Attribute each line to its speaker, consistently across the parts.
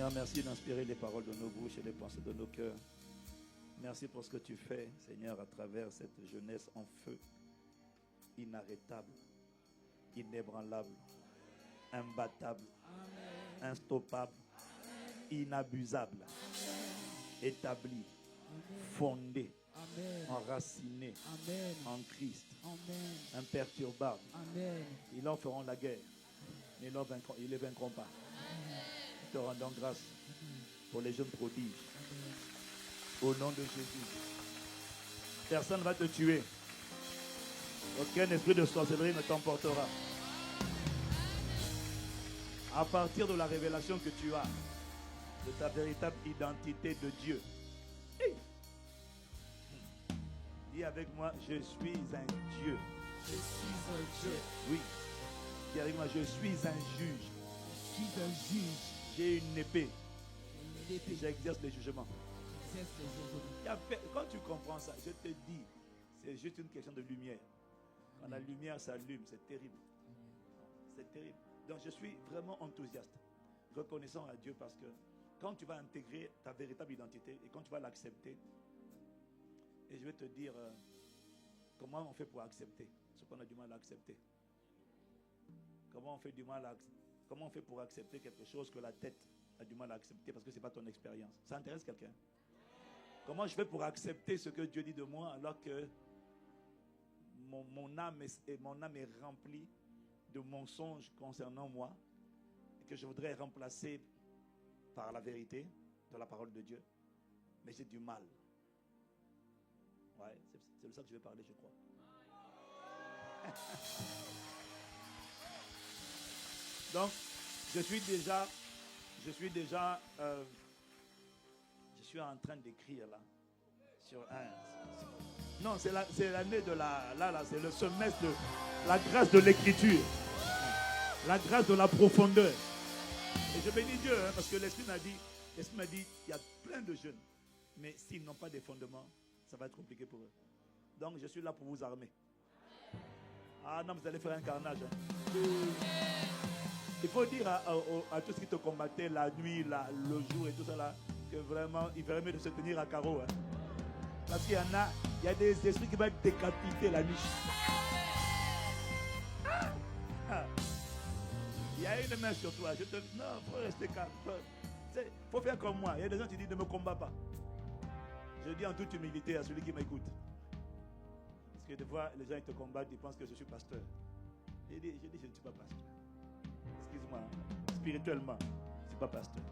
Speaker 1: Seigneur, merci d'inspirer les paroles de nos bouches et les pensées de nos cœurs. Merci pour ce que tu fais, Seigneur, à travers cette jeunesse en feu, inarrêtable, inébranlable, imbattable, instoppable, inabusable, établie, fondée, enracinée en Christ, imperturbable. Ils leur feront la guerre, mais ils ne les vaincront pas. Nous te rendons grâce pour les jeunes prodiges. Au nom de Jésus. Personne ne va te tuer. Aucun esprit de sorcellerie ne t'emportera. À partir de la révélation que tu as de ta véritable identité de Dieu. Hey. Dis avec moi, je suis un Dieu.
Speaker 2: Je suis un Dieu.
Speaker 1: Oui. Dis avec moi, je suis un juge.
Speaker 2: Je suis un juge.
Speaker 1: J'ai une épée. J'exerce les jugements. Quand tu comprends ça, je te dis, c'est juste une question de lumière. Quand la lumière s'allume, c'est terrible. C'est terrible. Donc je suis vraiment enthousiaste, reconnaissant à Dieu parce que quand tu vas intégrer ta véritable identité et quand tu vas l'accepter, et je vais te dire comment on fait pour accepter ce qu'on a du mal à accepter. Comment on fait pour accepter quelque chose que la tête a du mal à accepter parce que ce n'est pas ton expérience. Ça intéresse quelqu'un? Comment je fais pour accepter ce que Dieu dit de moi alors que mon âme est remplie de mensonges concernant moi et que je voudrais remplacer par la vérité de la parole de Dieu, mais j'ai du mal. Ouais, c'est de ça que je vais parler, je crois. Donc, je suis en train d'écrire là sur un. Non, c'est l'année de c'est le semestre de la grâce de l'écriture, la grâce de la profondeur. Et je bénis Dieu parce que l'Esprit m'a dit, il y a plein de jeunes, mais s'ils n'ont pas de fondements, ça va être compliqué pour eux. Donc je suis là pour vous armer. Ah non, vous allez faire un carnage. Il faut dire à tous ceux qui te combattaient la nuit, le jour et tout ça là, que vraiment, il ferait mieux de se tenir à carreau. Parce qu'il y a des esprits qui vont être décapités la nuit. Il y a une main sur toi. Je te dis, non, il faut rester calme. Il faut faire comme moi. Il y a des gens qui disent, ne me combat pas. Je dis en toute humilité à celui qui m'écoute. Parce que des fois, les gens ils te combattent, ils pensent que je suis pasteur. Je dis, je ne suis pas pasteur. Excuse-moi, spirituellement, je ne suis pas pasteur.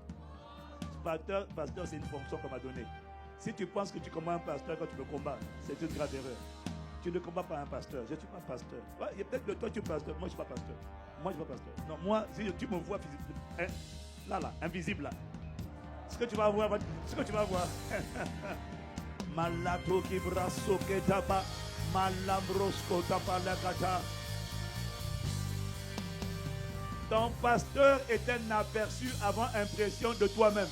Speaker 1: Pasteur, c'est une fonction qu'on m'a donnée. Si tu penses que tu combats un pasteur quand tu me combats, c'est une grave erreur. Tu ne combats pas un pasteur. Je ne suis pas pasteur. Ouais, il y a peut-être que toi tu es pasteur. Moi, je ne suis pas pasteur. Non, moi, si tu me vois physiquement, là, invisible là. Ce que tu vas voir. Malato qui brasso que tapa, malambrosco tapa la kata. Ton pasteur est un aperçu avant impression de toi-même.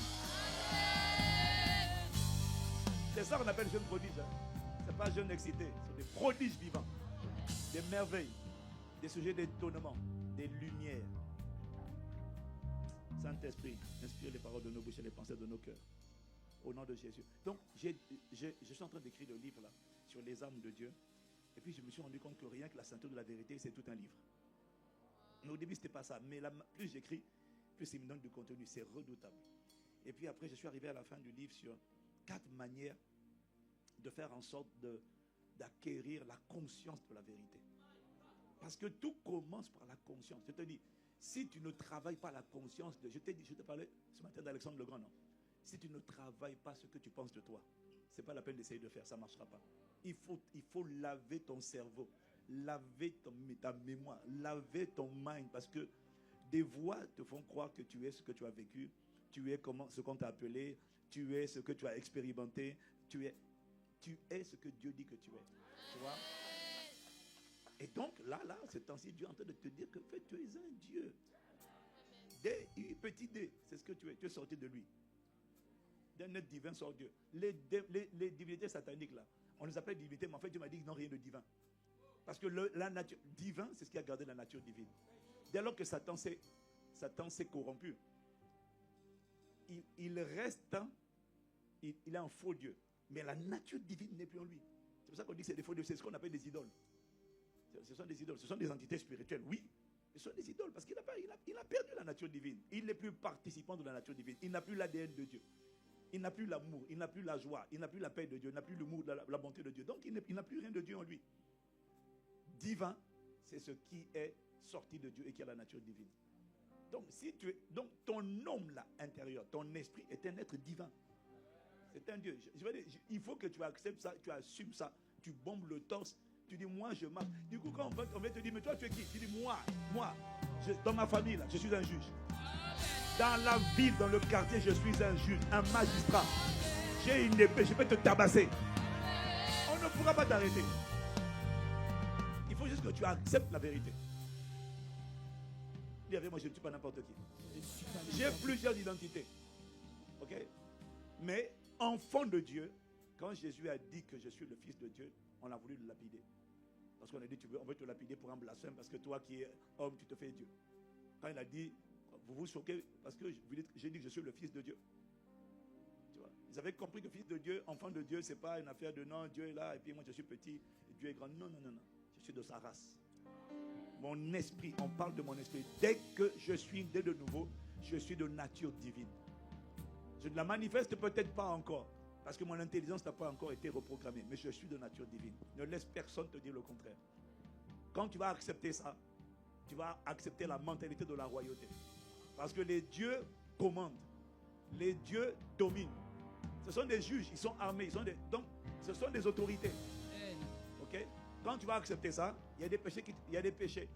Speaker 1: C'est ça qu'on appelle jeune prodige. Ce n'est pas jeune excité, c'est des prodiges vivants, des merveilles, des sujets d'étonnement, des lumières. Saint-Esprit, inspire les paroles de nos bouches et les pensées de nos cœurs. Au nom de Jésus. Donc, je suis en train d'écrire le livre là, sur les armes de Dieu. Et puis, je me suis rendu compte que rien que la ceinture de la vérité, c'est tout un livre. Mais au début, ce n'était pas ça. Mais là, plus j'écris, plus il me donne du contenu. C'est redoutable. Et puis après, je suis arrivé à la fin du livre sur 4 manières de faire en sorte d'acquérir la conscience de la vérité. Parce que tout commence par la conscience. Je te dis, si tu ne travailles pas la conscience je te parlais ce matin d'Alexandre le Grand, non? Si tu ne travailles pas ce que tu penses de toi, ce n'est pas la peine d'essayer de faire, ça ne marchera pas. Il faut laver ton cerveau, laver ta mémoire, laver ton mind, parce que des voix te font croire que tu es ce que tu as vécu, tu es ce qu'on t'a appelé, tu es ce que tu as expérimenté, tu es ce que Dieu dit que tu es. Tu vois? Et donc, là, c'est temps-ci, Dieu est en train de te dire que tu es un Dieu. Petit D, c'est ce que tu es. Tu es sorti de lui. D'un être divin sort Dieu. Les divinités sataniques, là, on les appelle divinités, mais en fait, Dieu m'a dit qu'ils n'ont rien de divin. Parce que la nature divin, c'est ce qui a gardé la nature divine. Dès lors que Satan s'est corrompu, il reste, il est un faux Dieu. Mais la nature divine n'est plus en lui. C'est pour ça qu'on dit que c'est des faux dieux. C'est ce qu'on appelle des idoles. Ce sont des idoles. Ce sont des entités spirituelles, oui. Ce sont des idoles parce qu'il a perdu la nature divine. Il n'est plus participant de la nature divine. Il n'a plus l'ADN de Dieu. Il n'a plus l'amour, il n'a plus la joie, il n'a plus la paix de Dieu, il n'a plus l'humour, la bonté de Dieu. Donc il n'a plus rien de Dieu en lui. Divin, c'est ce qui est sorti de Dieu et qui a la nature divine. Donc, ton homme là, intérieur, ton esprit est un être divin. C'est un Dieu. Je veux dire, il faut que tu acceptes ça, tu assumes ça, tu bombes le torse, tu dis moi je marche. Du coup, quand on va te dire, mais toi tu es qui? Tu dis moi, dans ma famille là, je suis un juge. Dans la ville, dans le quartier, je suis un juge, un magistrat. J'ai une épée, je peux te tabasser. On ne pourra pas t'arrêter. Il faut juste que tu acceptes la vérité. Dis avec moi, je ne suis pas n'importe qui. J'ai plusieurs identités. Ok? Mais enfant de Dieu, quand Jésus a dit que je suis le Fils de Dieu, on a voulu le lapider. Parce qu'on a dit, on veut te lapider pour un blasphème, parce que toi qui es homme, tu te fais Dieu. Quand il a dit, vous vous choquez, parce que j'ai dit que je suis le Fils de Dieu. Tu vois? Ils avaient compris que Fils de Dieu, enfant de Dieu, ce n'est pas une affaire de non, Dieu est là, et puis moi je suis petit, et Dieu est grand. Non. Je suis de sa race. Mon esprit, on parle de mon esprit. Dès que je suis né de nouveau, je suis de nature divine. Je ne la manifeste peut-être pas encore, parce que mon intelligence n'a pas encore été reprogrammée, mais je suis de nature divine. Ne laisse personne te dire le contraire. Quand tu vas accepter ça, tu vas accepter la mentalité de la royauté. Parce que les dieux commandent, les dieux dominent. Ce sont des juges, ils sont armés, donc ce sont des autorités. Ok? Quand tu vas accepter ça, il y a des péchés.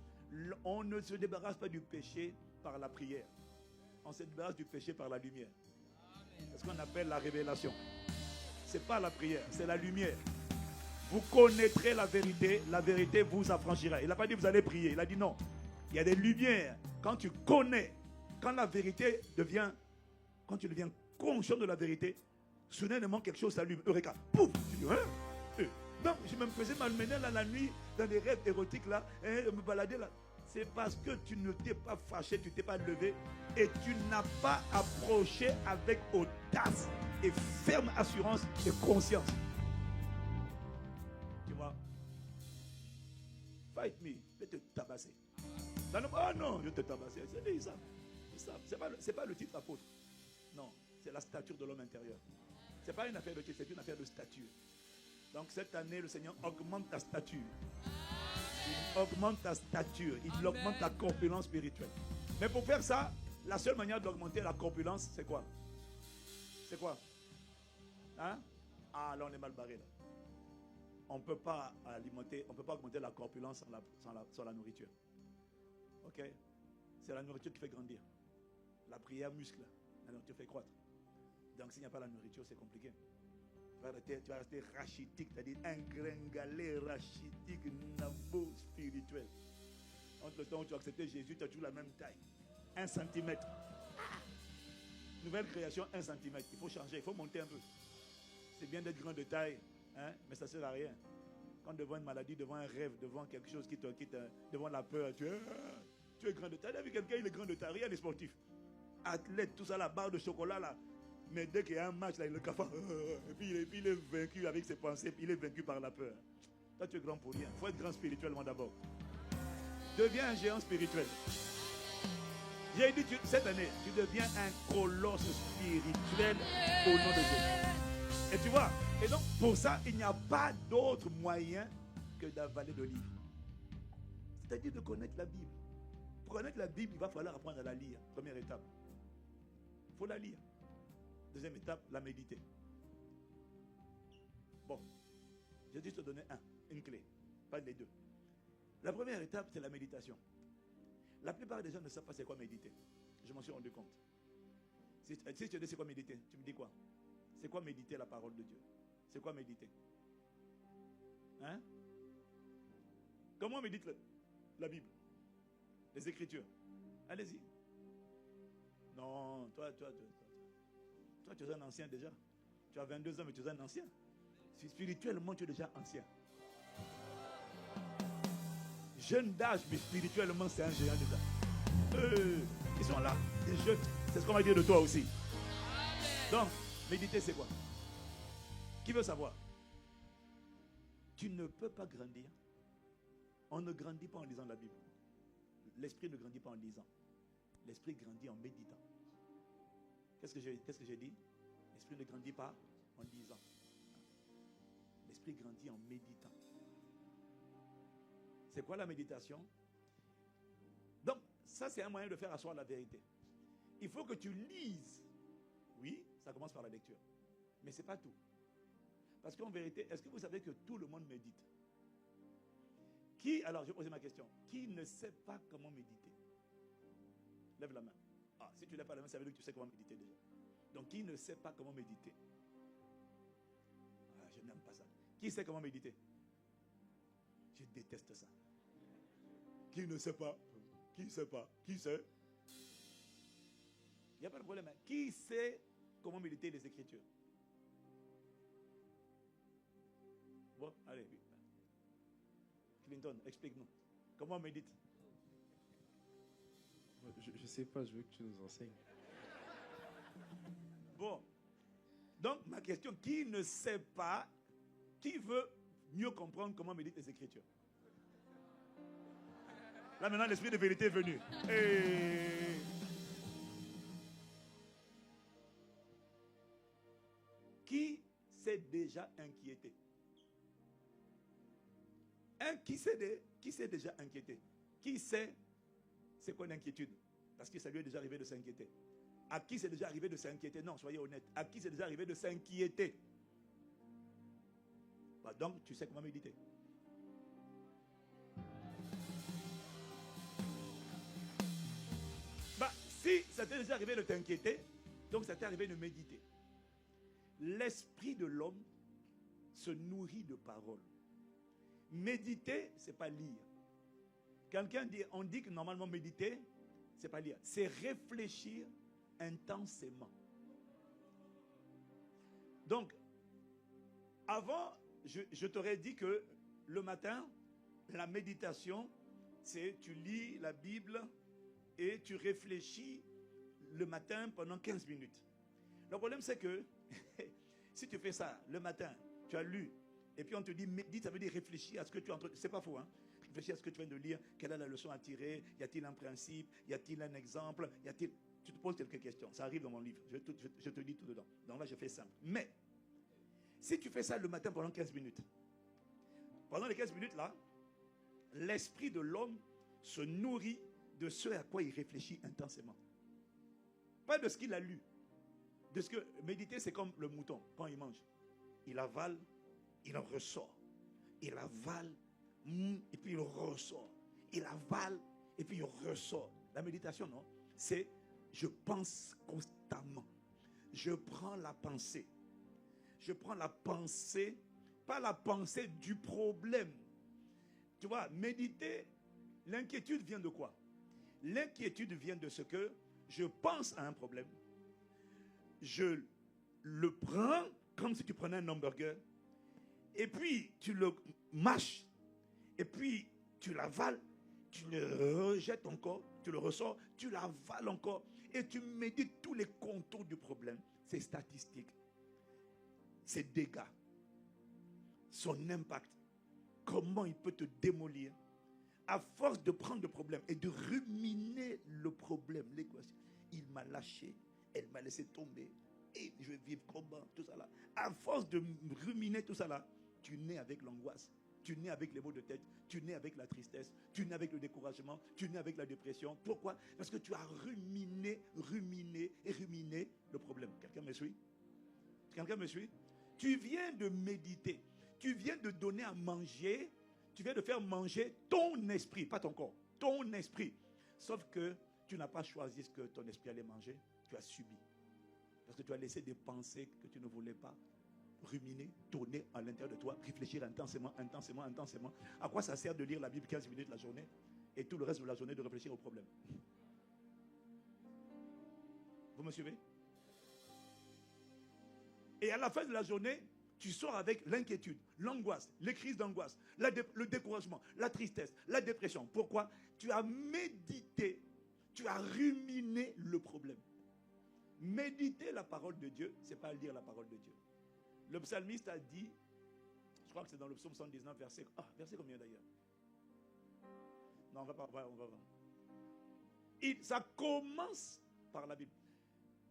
Speaker 1: On ne se débarrasse pas du péché par la prière. On se débarrasse du péché par la lumière. C'est ce qu'on appelle la révélation. Ce n'est pas la prière, c'est la lumière. Vous connaîtrez la vérité vous affranchira. Il n'a pas dit vous allez prier, il a dit non. Il y a des lumières. Quand tu connais, quand la vérité devient, quand tu deviens conscient de la vérité, soudainement quelque chose s'allume. Eureka, pouf, tu dis, hein? Non, je me faisais malmener là la nuit, dans des rêves érotiques là, me balader là. C'est parce que tu ne t'es pas fâché, tu ne t'es pas levé et tu n'as pas approché avec audace et ferme assurance et conscience. Tu vois? Fight me, je vais te tabasser. Oh non, je vais te tabasser. C'est ça. C'est pas le titre apôtre. Non, c'est la stature de l'homme intérieur. Ce n'est pas une affaire de titre, c'est une affaire de stature. Donc cette année, le Seigneur augmente ta stature. Il augmente ta stature. Il augmente ta corpulence spirituelle. Mais pour faire ça, la seule manière d'augmenter la corpulence, c'est quoi? C'est quoi? Hein? Ah, là on est mal barré là. On ne peut pas augmenter la corpulence sans la nourriture. Ok? C'est la nourriture qui fait grandir. La prière muscle, la nourriture fait croître. Donc s'il n'y a pas la nourriture, c'est compliqué. Tu vas rester rachitique, c'est-à-dire un gringalet rachitique, nabo spirituel. Entre le temps où tu as accepté Jésus, tu as toujours la même taille. 1 cm. Nouvelle création, 1 cm. Il faut changer, il faut monter un peu. C'est bien d'être grand de taille, hein, mais ça ne sert à rien. Quand devant une maladie, devant un rêve, devant quelque chose qui te devant la peur, tu es grand de taille. Tu as vu quelqu'un, il est grand de taille, rien n'est sportif. Athlète, tout ça, la barre de chocolat là. Mais dès qu'il y a un match, là, il le cafard. Et puis il est vaincu avec ses pensées. Il est vaincu par la peur. Toi, tu es grand pour rien. Il faut être grand spirituellement d'abord. Deviens un géant spirituel. J'ai dit, cette année, tu deviens un colosse spirituel au nom de Jésus. Et tu vois, et donc pour ça, il n'y a pas d'autre moyen que d'avaler le livre. C'est-à-dire de connaître la Bible. Pour connaître la Bible, il va falloir apprendre à la lire. Première étape. Il faut la lire. Deuxième étape, la méditer. Bon, j'ai dit te donner une clé, pas les deux. La première étape, c'est la méditation. La plupart des gens ne savent pas c'est quoi méditer. Je m'en suis rendu compte. Si tu te dis c'est quoi méditer, tu me dis quoi? C'est quoi méditer la parole de Dieu? C'est quoi méditer? Hein? Comment on médite la Bible? Les Écritures. Allez-y. Non, toi, tu es un ancien déjà. Tu as 22 ans, mais tu es un ancien. Si spirituellement, tu es déjà ancien. Jeune d'âge, mais spirituellement, c'est un géant déjà. Ils sont là, des jeunes. C'est ce qu'on va dire de toi aussi. Donc, méditer, c'est quoi? Qui veut savoir? Tu ne peux pas grandir. On ne grandit pas en lisant la Bible. L'esprit ne grandit pas en lisant. L'esprit grandit en méditant. Qu'est-ce que j'ai dit? L'esprit ne grandit pas en lisant. L'esprit grandit en méditant. C'est quoi la méditation? Donc, ça c'est un moyen de faire asseoir la vérité. Il faut que tu lises. Oui, ça commence par la lecture. Mais ce n'est pas tout. Parce qu'en vérité, est-ce que vous savez que tout le monde médite? Alors je vais poser ma question. Qui ne sait pas comment méditer? Lève la main. Ah, si tu ne lèves pas la main, ça veut dire que tu sais comment méditer déjà. Donc, qui ne sait pas comment méditer? Ah, je n'aime pas ça. Qui sait comment méditer? Je déteste ça. Qui ne sait pas? Qui ne sait pas? Qui sait? Il n'y a pas de problème. Hein? Qui sait comment méditer les Écritures? Bon, allez. Clinton, explique-nous. Comment on médite?
Speaker 3: Je ne sais pas, je veux que tu nous enseignes.
Speaker 1: Bon. Donc, ma question, qui ne sait pas, qui veut mieux comprendre comment médite les Écritures? Là, maintenant, l'esprit de vérité est venu. Et... qui s'est déjà inquiété? Qui s'est déjà inquiété? Qui sait c'est quoi l'inquiétude? Parce que ça lui est déjà arrivé de s'inquiéter. À qui c'est déjà arrivé de s'inquiéter? Non, soyez honnête. À qui c'est déjà arrivé de s'inquiéter? Bah donc, tu sais comment méditer. Bah, si ça t'est déjà arrivé de t'inquiéter, donc ça t'est arrivé de méditer. L'esprit de l'homme se nourrit de paroles. Méditer, ce n'est pas lire. On dit que normalement méditer, ce n'est pas lire. C'est réfléchir intensément. Donc, avant, je t'aurais dit que le matin, la méditation, c'est tu lis la Bible et tu réfléchis le matin pendant 15 minutes. Le problème, c'est que si tu fais ça le matin, tu as lu, et puis on te dit médite, ça veut dire réfléchir à ce que tu es en train de... C'est pas faux, hein? Réfléchir à ce que tu viens de lire. Quelle est la leçon à tirer? Y a-t-il un principe? Y a-t-il un exemple? Tu te poses quelques questions. Ça arrive dans mon livre. Je te dis tout dedans. Donc là, je fais simple. Mais, si tu fais ça le matin pendant 15 minutes, pendant les 15 minutes là, l'esprit de l'homme se nourrit de ce à quoi il réfléchit intensément. Pas de ce qu'il a lu. De ce que méditer, c'est comme le mouton quand il mange. Il avale, il en ressort. Il avale, et puis il ressort. Il avale, et puis il ressort. La méditation, non? C'est je pense constamment. Je prends la pensée. Je prends la pensée, pas la pensée du problème. Tu vois, méditer, l'inquiétude vient de quoi? L'inquiétude vient de ce que je pense à un problème. Je le prends comme si tu prenais un hamburger. Et puis, tu le mâches. Et puis, tu l'avales. Tu le rejettes encore. Tu le ressors. Tu l'avales encore. Et tu médites tous les contours du problème. Ses statistiques. Ses dégâts. Son impact. Comment il peut te démolir. À force de prendre le problème et de ruminer le problème, l'équation. Il m'a lâché. Elle m'a laissé tomber. Et je vais vivre comment? Tout ça là. À force de ruminer tout ça là, tu nais avec l'angoisse. Tu nais avec les maux de tête. Tu nais avec la tristesse. Tu nais avec le découragement. Tu nais avec la dépression. Pourquoi? Parce que tu as ruminé le problème. Quelqu'un me suit? Quelqu'un me suit? Tu viens de méditer. Tu viens de donner à manger. Tu viens de faire manger ton esprit, pas ton corps. Ton esprit. Sauf que tu n'as pas choisi ce que ton esprit allait manger. Tu as subi. Parce que tu as laissé des pensées que tu ne voulais pas ruminer, tourner à l'intérieur de toi, réfléchir intensément. À quoi ça sert de lire la Bible 15 minutes la journée et tout le reste de la journée de réfléchir au problème? Vous me suivez? Et à la fin de la journée, tu sors avec l'inquiétude, l'angoisse, les crises d'angoisse, le découragement, la tristesse, la dépression. Pourquoi? Tu as médité, tu as ruminé le problème. Méditer la parole de Dieu, ce n'est pas lire la parole de Dieu. Le psalmiste a dit, je crois que c'est dans le psaume 119, verset combien d'ailleurs? Non, on va voir. Ça commence par la Bible.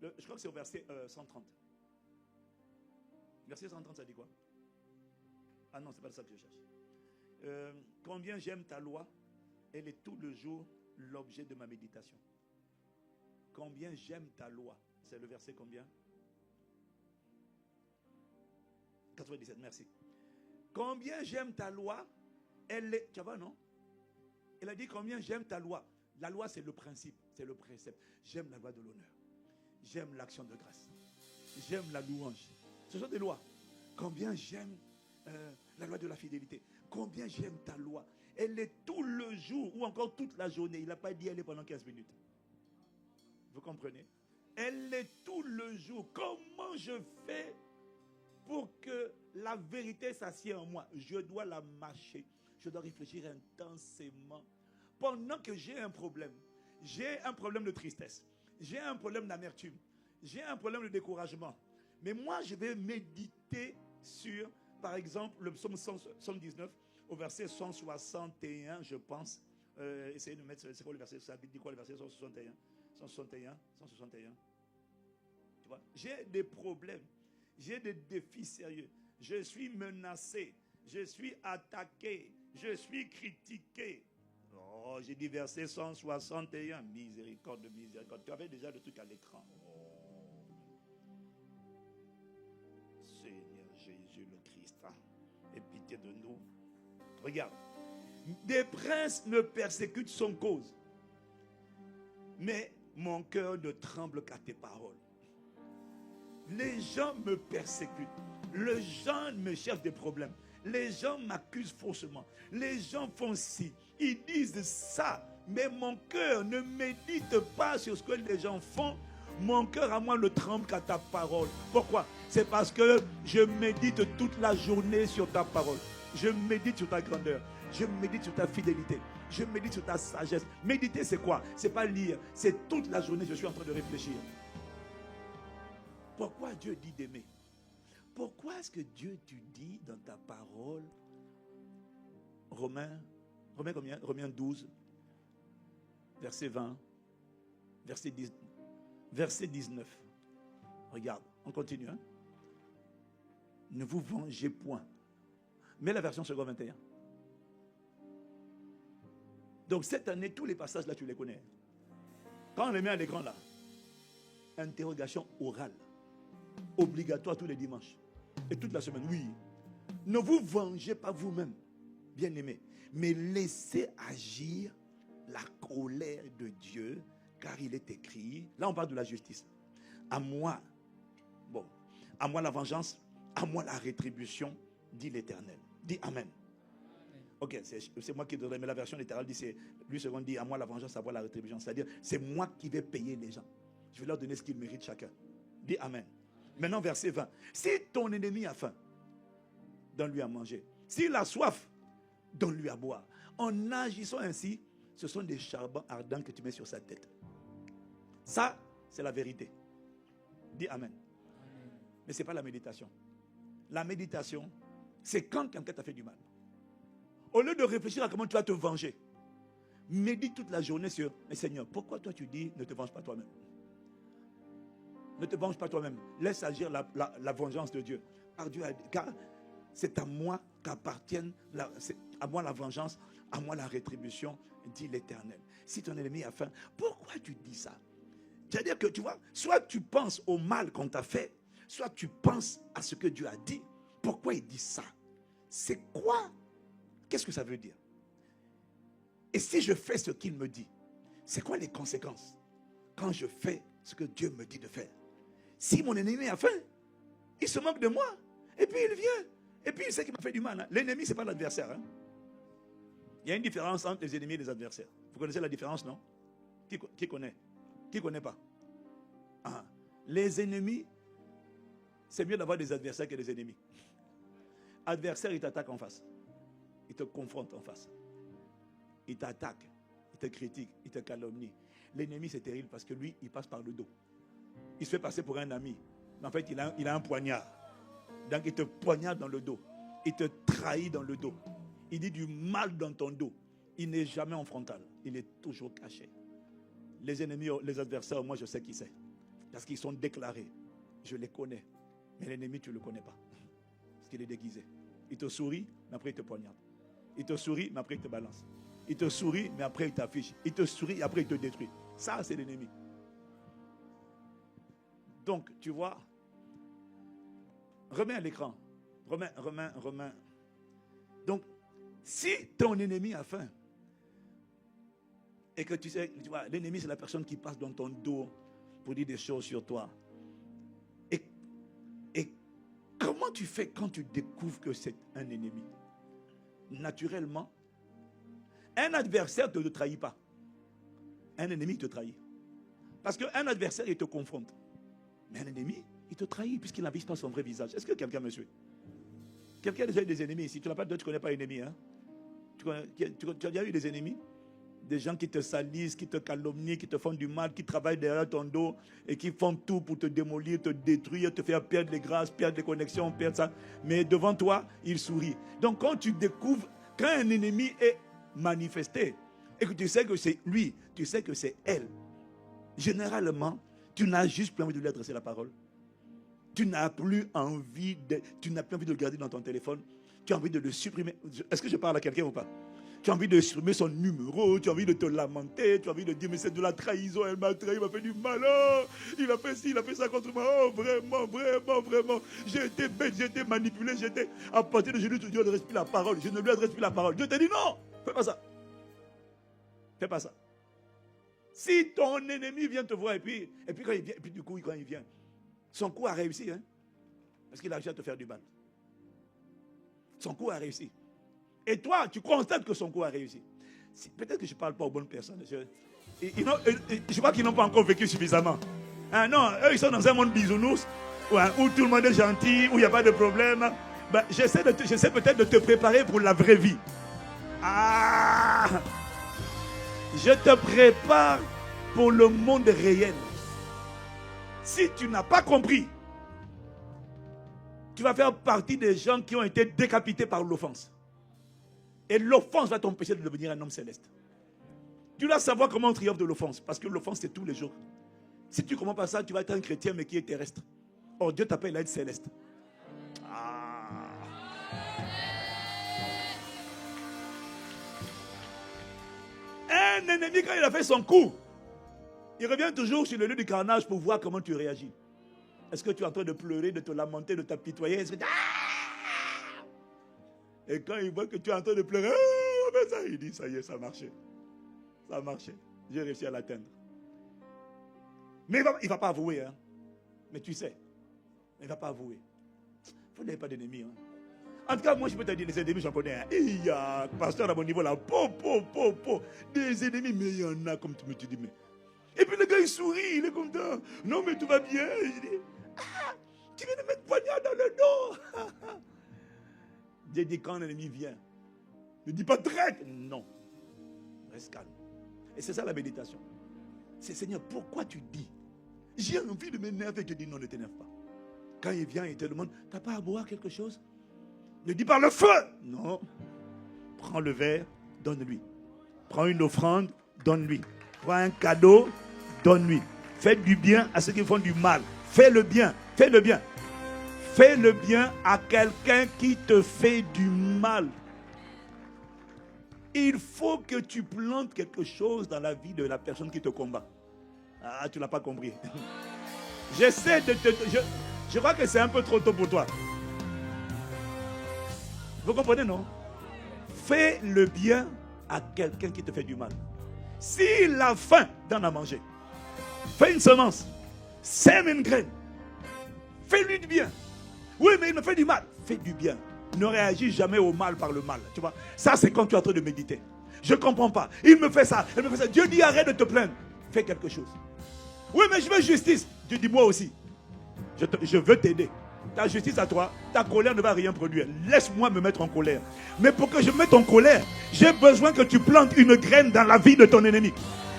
Speaker 1: Je crois que c'est au verset 130. Verset 130, ça dit quoi? Ah non, ce n'est pas ça que je cherche. Combien j'aime ta loi, elle est tout le jour l'objet de ma méditation. Combien j'aime ta loi. C'est le verset combien? 97, merci. Combien j'aime ta loi, elle est... Tu vois, non? Elle a dit combien j'aime ta loi. La loi, c'est le principe, c'est le précepte. J'aime la loi de l'honneur. J'aime l'action de grâce. J'aime la louange. Ce sont des lois. Combien j'aime la loi de la fidélité. Combien j'aime ta loi. Elle est tout le jour ou encore toute la journée. Il n'a pas dit elle est pendant 15 minutes. Vous comprenez? Elle est tout le jour. Comment je fais pour que la vérité s'assied en moi? Je dois la mâcher. Je dois réfléchir intensément. Pendant que j'ai un problème de tristesse, j'ai un problème d'amertume, j'ai un problème de découragement. Mais moi, je vais méditer sur, par exemple, le psaume 119, au verset 161, je pense. Essayez de mettre, c'est quoi le verset? Ça dit quoi le verset 161? 161. Tu vois? J'ai des problèmes, j'ai des défis sérieux. Je suis menacé, je suis attaqué, je suis critiqué. Oh, j'ai dit verset 161. Miséricorde. Tu avais déjà le truc à l'écran. Oh. Seigneur Jésus le Christ, aie pitié de nous. Regarde. Des princes me persécutent sans cause. Mais mon cœur ne tremble qu'à tes paroles. Les gens me persécutent. Les gens me cherchent des problèmes. Les gens m'accusent faussement. Les gens font ci. Ils disent ça. Mais mon cœur ne médite pas sur ce que les gens font. Mon cœur à moi ne tremble qu'à ta parole. Pourquoi? C'est parce que je médite toute la journée sur ta parole. Je médite sur ta grandeur. Je médite sur ta fidélité. Je médite sur ta sagesse. Méditer, c'est quoi? C'est pas lire. C'est toute la journée, je suis en train de réfléchir. Pourquoi Dieu dit d'aimer? Pourquoi est-ce que Dieu, tu dis dans ta parole, Romains combien? Romains 12, verset 20, verset 19. Regarde, on continue. Hein? Ne vous vengez point. Mets la version seconde 21. Donc cette année, tous les passages là, tu les connais. Quand on les met à l'écran là, interrogation orale, obligatoire tous les dimanches. Et toute la semaine, oui. Ne vous vengez pas vous-même, bien-aimés, mais laissez agir la colère de Dieu, car il est écrit, là on parle de la justice, à moi la vengeance, à moi la rétribution, dit l'Éternel. Dis Amen. Ok, c'est moi qui donnerai, mais la version littérale dit, lui second dit, à moi la vengeance, à moi la rétribution. C'est-à-dire, c'est moi qui vais payer les gens. Je vais leur donner ce qu'ils méritent chacun. Dis Amen. Maintenant, verset 20. Si ton ennemi a faim, donne-lui à manger. S'il a soif, donne-lui à boire. En agissant ainsi, ce sont des charbons ardents que tu mets sur sa tête. Ça, c'est la vérité. Dis Amen. Mais ce n'est pas la méditation. La méditation, c'est quand quelqu'un t'a fait du mal. Au lieu de réfléchir à comment tu vas te venger, médite toute la journée sur, mais Seigneur, pourquoi toi tu dis, ne te venge pas toi-même? Ne te venge pas toi-même. Laisse agir la vengeance de Dieu. Car c'est à moi qu'appartiennent, à moi la vengeance, à moi la rétribution, dit l'Éternel. Si ton ennemi a faim, pourquoi tu dis ça? C'est-à-dire que tu vois, soit tu penses au mal qu'on t'a fait, soit tu penses à ce que Dieu a dit. Pourquoi il dit ça? C'est quoi? Qu'est-ce que ça veut dire? Et si je fais ce qu'il me dit, c'est quoi les conséquences quand je fais ce que Dieu me dit de faire? Si mon ennemi a faim, il se moque de moi. Et puis il vient. Et puis il sait qu'il m'a fait du mal. Hein. L'ennemi, ce n'est pas l'adversaire. Hein. Il y a une différence entre les ennemis et les adversaires. Vous connaissez la différence, non? Qui connaît? Qui ne connaît pas? Les ennemis, c'est mieux d'avoir des adversaires que des ennemis. Adversaire, il t'attaque en face. Il te confronte en face. Il t'attaque. Il te critique. Il te calomnie. L'ennemi, c'est terrible parce que lui, il passe par le dos. il se fait passer pour un ami. Mais en fait, il a un poignard. Donc, il te poignarde dans le dos. Il te trahit dans le dos. Il dit du mal dans ton dos. Il n'est jamais en frontal. Il est toujours caché. Les ennemis, les adversaires, moi, je sais qui c'est. Parce qu'ils sont déclarés. Je les connais. Mais l'ennemi, tu ne le connais pas. Parce qu'il est déguisé. Il te sourit, mais après, il te poignarde. Il te sourit, mais après, il te balance. Il te sourit, mais après, il t'affiche. Il te sourit, et après, il te détruit. Ça, c'est l'ennemi. Donc, tu vois, remets à l'écran. Remets. Donc, si ton ennemi a faim, et que tu sais, tu vois, l'ennemi, c'est la personne qui passe dans ton dos pour dire des choses sur toi. Et comment tu fais quand tu découvres que c'est un ennemi? Naturellement, un adversaire ne te trahit pas. Un ennemi te trahit. Parce qu'un adversaire, il te confronte. Mais un ennemi, il te trahit puisqu'il n'avise pas son vrai visage. Est-ce que quelqu'un me suit? Quelqu'un a déjà eu des ennemis ici. Tu n'as pas de, tu ne connais pas un ennemi. Hein? Tu as déjà eu des ennemis? Des gens qui te salissent, qui te calomnient, qui te font du mal, qui travaillent derrière ton dos et qui font tout pour te démolir, te détruire, te faire perdre les grâces, perdre les connexions, perdre ça. Mais devant toi, il sourit. Donc quand tu découvres, quand un ennemi est manifesté et que tu sais que c'est lui, tu sais que c'est elle, généralement, tu n'as juste plus envie de lui adresser la parole. Tu n'as plus envie de le garder dans ton téléphone. Tu as envie de le supprimer. Est-ce que je parle à quelqu'un ou pas? Tu as envie de supprimer son numéro, tu as envie de te lamenter, tu as envie de dire mais c'est de la trahison, elle m'a trahi, il m'a fait du mal, oh, il a fait ci, il a fait ça contre moi, oh vraiment, j'ai été bête, j'ai été manipulé, à partir de aujourd'hui, tu dois adresser la parole, je ne lui adresse plus la parole. Dieu te dit non, fais pas ça. Fais pas ça. Si ton ennemi vient te voir et puis quand il vient, et puis du coup quand il vient, son coup a réussi, hein, parce qu'il a réussi à te faire du mal. Son coup a réussi. Et toi, tu constates que son coup a réussi. Peut-être que je ne parle pas aux bonnes personnes. Je crois qu'ils n'ont pas encore vécu suffisamment. Ah non, eux, ils sont dans un monde bisounours, où tout le monde est gentil, où il n'y a pas de problème. Ben, j'essaie peut-être de te préparer pour la vraie vie. Ah! Je te prépare pour le monde réel. Si tu n'as pas compris, tu vas faire partie des gens qui ont été décapités par l'offense. Et l'offense va t'empêcher de devenir un homme céleste. Tu dois savoir comment on triomphe de l'offense. Parce que l'offense, c'est tous les jours. Si tu ne comprends pas ça, tu vas être un chrétien, mais qui est terrestre. Or, Dieu t'appelle à être céleste. Ah. Un ennemi, quand il a fait son coup, il revient toujours sur le lieu du carnage pour voir comment tu réagis. Est-ce que tu es en train de pleurer, de te lamenter, de t'apitoyer? Est-ce que Et quand il voit que tu es en train de pleurer, il dit, ça y est, ça a marché. Ça a marché. J'ai réussi à l'atteindre. Mais il ne va pas avouer. Hein. Mais tu sais, il ne va pas avouer. Vous n'avez pas d'ennemis. Hein. En tout cas, moi, je peux te dire, les ennemis, j'en connais. Hein. Il y a, pasteur, à mon niveau, là, des ennemis, mais il y en a, comme tu me dis. Mais... Et puis le gars, il sourit, il est content. Non, mais tout va bien. Je dis, tu viens de mettre poignard dans le dos. J'ai dit, quand l'ennemi vient, ne dis pas traite. Non. Reste calme. Et c'est ça la méditation. C'est Seigneur, pourquoi tu dis? J'ai envie de m'énerver. Et tu dis non, ne t'énerve pas. Quand il vient, il te demande, t'as pas à boire quelque chose? Ne dis pas le feu. Non. Prends le verre, donne-lui. Prends une offrande, donne-lui. Prends un cadeau, donne-lui. Fais du bien à ceux qui font du mal. Fais le bien. Fais le bien. Fais le bien à quelqu'un qui te fait du mal. Il faut que tu plantes quelque chose dans la vie de la personne qui te combat. Ah, tu ne l'as pas compris. J'essaie de te... Je crois que c'est un peu trop tôt pour toi. Vous comprenez, non? Fais le bien à quelqu'un qui te fait du mal. S'il a faim d'en manger, fais une semence. Sème une graine. Fais-lui du bien. Oui, mais il me fait du mal. Fais du bien. Ne réagis jamais au mal par le mal. Tu vois? Ça, c'est quand tu es en train de méditer. Je ne comprends pas. Il me fait ça. Elle me fait ça. Dieu dit arrête de te plaindre. Fais quelque chose. Oui, mais je veux justice. Dieu dit moi aussi. Je veux t'aider. Ta justice à toi, ta colère ne va rien produire. Laisse-moi me mettre en colère. Mais pour que je me mette en colère, j'ai besoin que tu plantes une graine dans la vie de ton ennemi.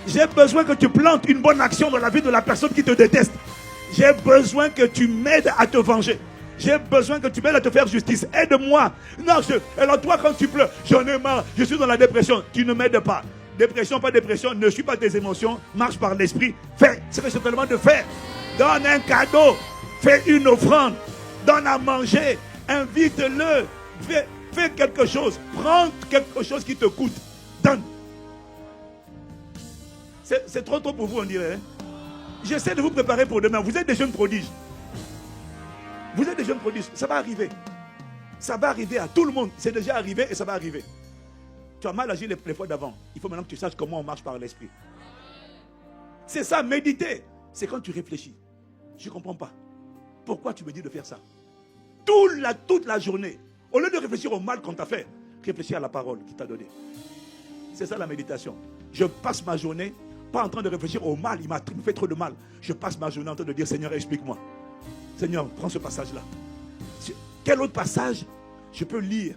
Speaker 1: J'ai besoin que tu plantes une bonne action dans la vie de la personne qui te déteste. J'ai besoin que tu m'aides à te venger. J'ai besoin que tu m'aides à te faire justice. Aide-moi. Non, alors toi, quand tu pleures, j'en ai marre, je suis dans la dépression. Tu ne m'aides pas. Dépression, pas dépression, ne suis pas tes émotions. Marche par l'esprit. Fais ce que je te demande de faire. Donne un cadeau. Fais une offrande. Donne à manger. Invite-le. Fais quelque chose. Prends quelque chose qui te coûte. Donne. C'est trop tôt pour vous, on dirait. J'essaie de vous préparer pour demain. Vous êtes des jeunes prodiges. Vous êtes des jeunes prodiges. Ça va arriver. Ça va arriver à tout le monde. C'est déjà arrivé et ça va arriver. Tu as mal agi les fois d'avant. Il faut maintenant que tu saches comment on marche par l'esprit. C'est ça, méditer. C'est quand tu réfléchis. Je ne comprends pas. Pourquoi tu me dis de faire ça? Toute la journée. Au lieu de réfléchir au mal qu'on t'a fait, réfléchis à la parole qu'il t'a donnée. C'est ça la méditation. Je passe ma journée pas en train de réfléchir au mal. Il m'a fait trop de mal. Je passe ma journée en train de dire, Seigneur, explique-moi. Seigneur, prends ce passage-là. Quel autre passage je peux lire?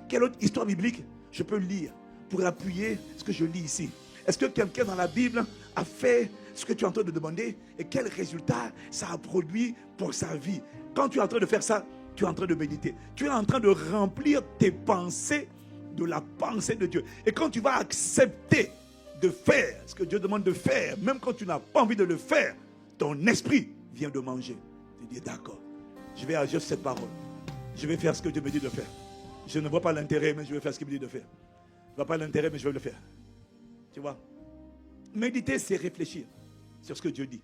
Speaker 1: Quelle autre histoire biblique je peux lire pour appuyer ce que je lis ici? Est-ce que quelqu'un dans la Bible a fait ce que tu es en train de demander et quel résultat ça a produit pour sa vie? Quand tu es en train de faire ça, tu es en train de méditer. Tu es en train de remplir tes pensées de la pensée de Dieu. Et quand tu vas accepter de faire ce que Dieu demande de faire, même quand tu n'as pas envie de le faire, ton esprit vient de manger. Tu dis d'accord, je vais agir sur cette parole. Je vais faire ce que Dieu me dit de faire. Je ne vois pas l'intérêt, mais je vais faire ce qu'il me dit de faire. Je ne vois pas l'intérêt, mais je vais le faire. Tu vois? Méditer, c'est réfléchir sur ce que Dieu dit.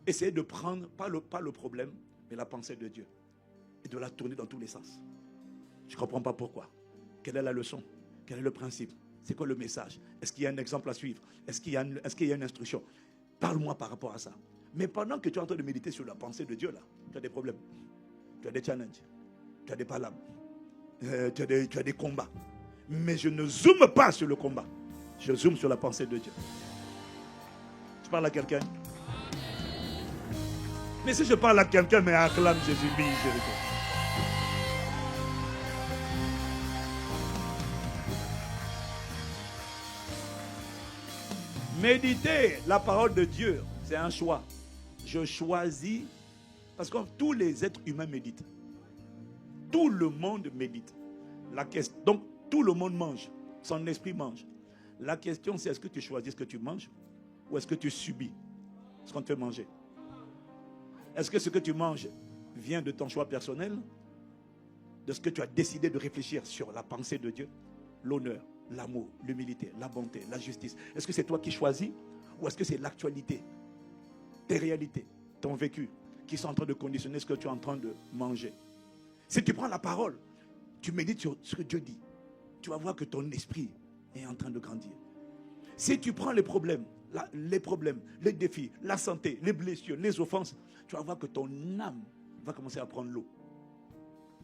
Speaker 1: Essayer de prendre, pas le problème, mais la pensée de Dieu. Et de la tourner dans tous les sens. Je ne comprends pas pourquoi. Quelle est la leçon? Quel est le principe? C'est quoi le message? Est-ce qu'il y a un exemple à suivre? Est-ce qu'il y a une instruction? Parle-moi par rapport à ça. Mais pendant que tu es en train de méditer sur la pensée de Dieu, là, tu as des problèmes. Tu as des challenges. Tu as des palabres. Tu as des combats. Mais je ne zoome pas sur le combat. Je zoome sur la pensée de Dieu. Tu parles à quelqu'un? Mais si je parle à quelqu'un, mais acclame Jésus, miséricorde. Méditer la parole de Dieu, c'est un choix. Je choisis, parce que tous les êtres humains méditent. Tout le monde médite. Donc, tout le monde mange. Son esprit mange. La question, c'est est-ce que tu choisis ce que tu manges ou est-ce que tu subis ce qu'on te fait manger? Est-ce que ce que tu manges vient de ton choix personnel? De ce que tu as décidé de réfléchir sur la pensée de Dieu? L'honneur, l'amour, l'humilité, la bonté, la justice. Est-ce que c'est toi qui choisis ou est-ce que c'est l'actualité, tes réalités, ton vécu qui sont en train de conditionner ce que tu es en train de manger? Si tu prends la parole, tu médites sur ce que Dieu dit, tu vas voir que ton esprit est en train de grandir. Si tu prends les problèmes, les défis, la santé, les blessures, les offenses, tu vas voir que ton âme va commencer à prendre l'eau.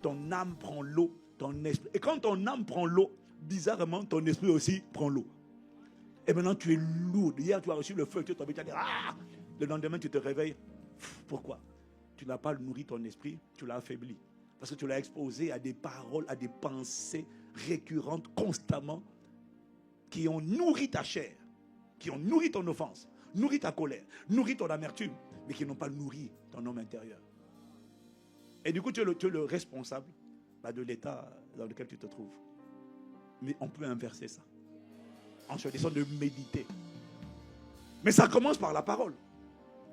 Speaker 1: Ton âme prend l'eau, ton esprit. Et quand ton âme prend l'eau, bizarrement, ton esprit aussi prend l'eau. Et maintenant, tu es lourd. Hier, tu as reçu le feu, tu es tombé, tu as dit, ah! Le lendemain, tu te réveilles. Pourquoi? Tu n'as pas nourri ton esprit, tu l'as affaibli. Parce que tu l'as exposé à des paroles, à des pensées récurrentes, constamment, qui ont nourri ta chair, qui ont nourri ton offense, nourri ta colère, nourri ton amertume, mais qui n'ont pas nourri ton homme intérieur. Et du coup, tu es le responsable de l'état dans lequel tu te trouves. Mais on peut inverser ça, en choisissant de méditer. Mais ça commence par la parole.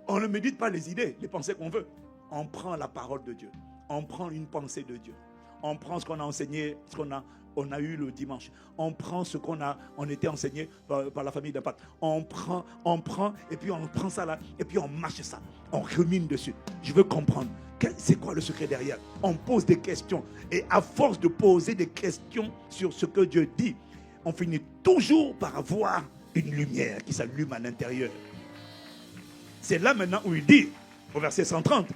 Speaker 1: On ne médite pas les idées, les pensées qu'on veut. On prend la parole de Dieu. On prend une pensée de Dieu. On prend ce qu'on a enseigné, ce qu'on a eu le dimanche. On prend ce on était enseigné par la famille d'Impact. On prend, et puis on prend ça là, et puis on mâche ça. On rumine dessus. Je veux comprendre. C'est quoi le secret derrière? On pose des questions. Et à force de poser des questions sur ce que Dieu dit, on finit toujours par avoir une lumière qui s'allume à l'intérieur. C'est là maintenant où il dit, au verset 130,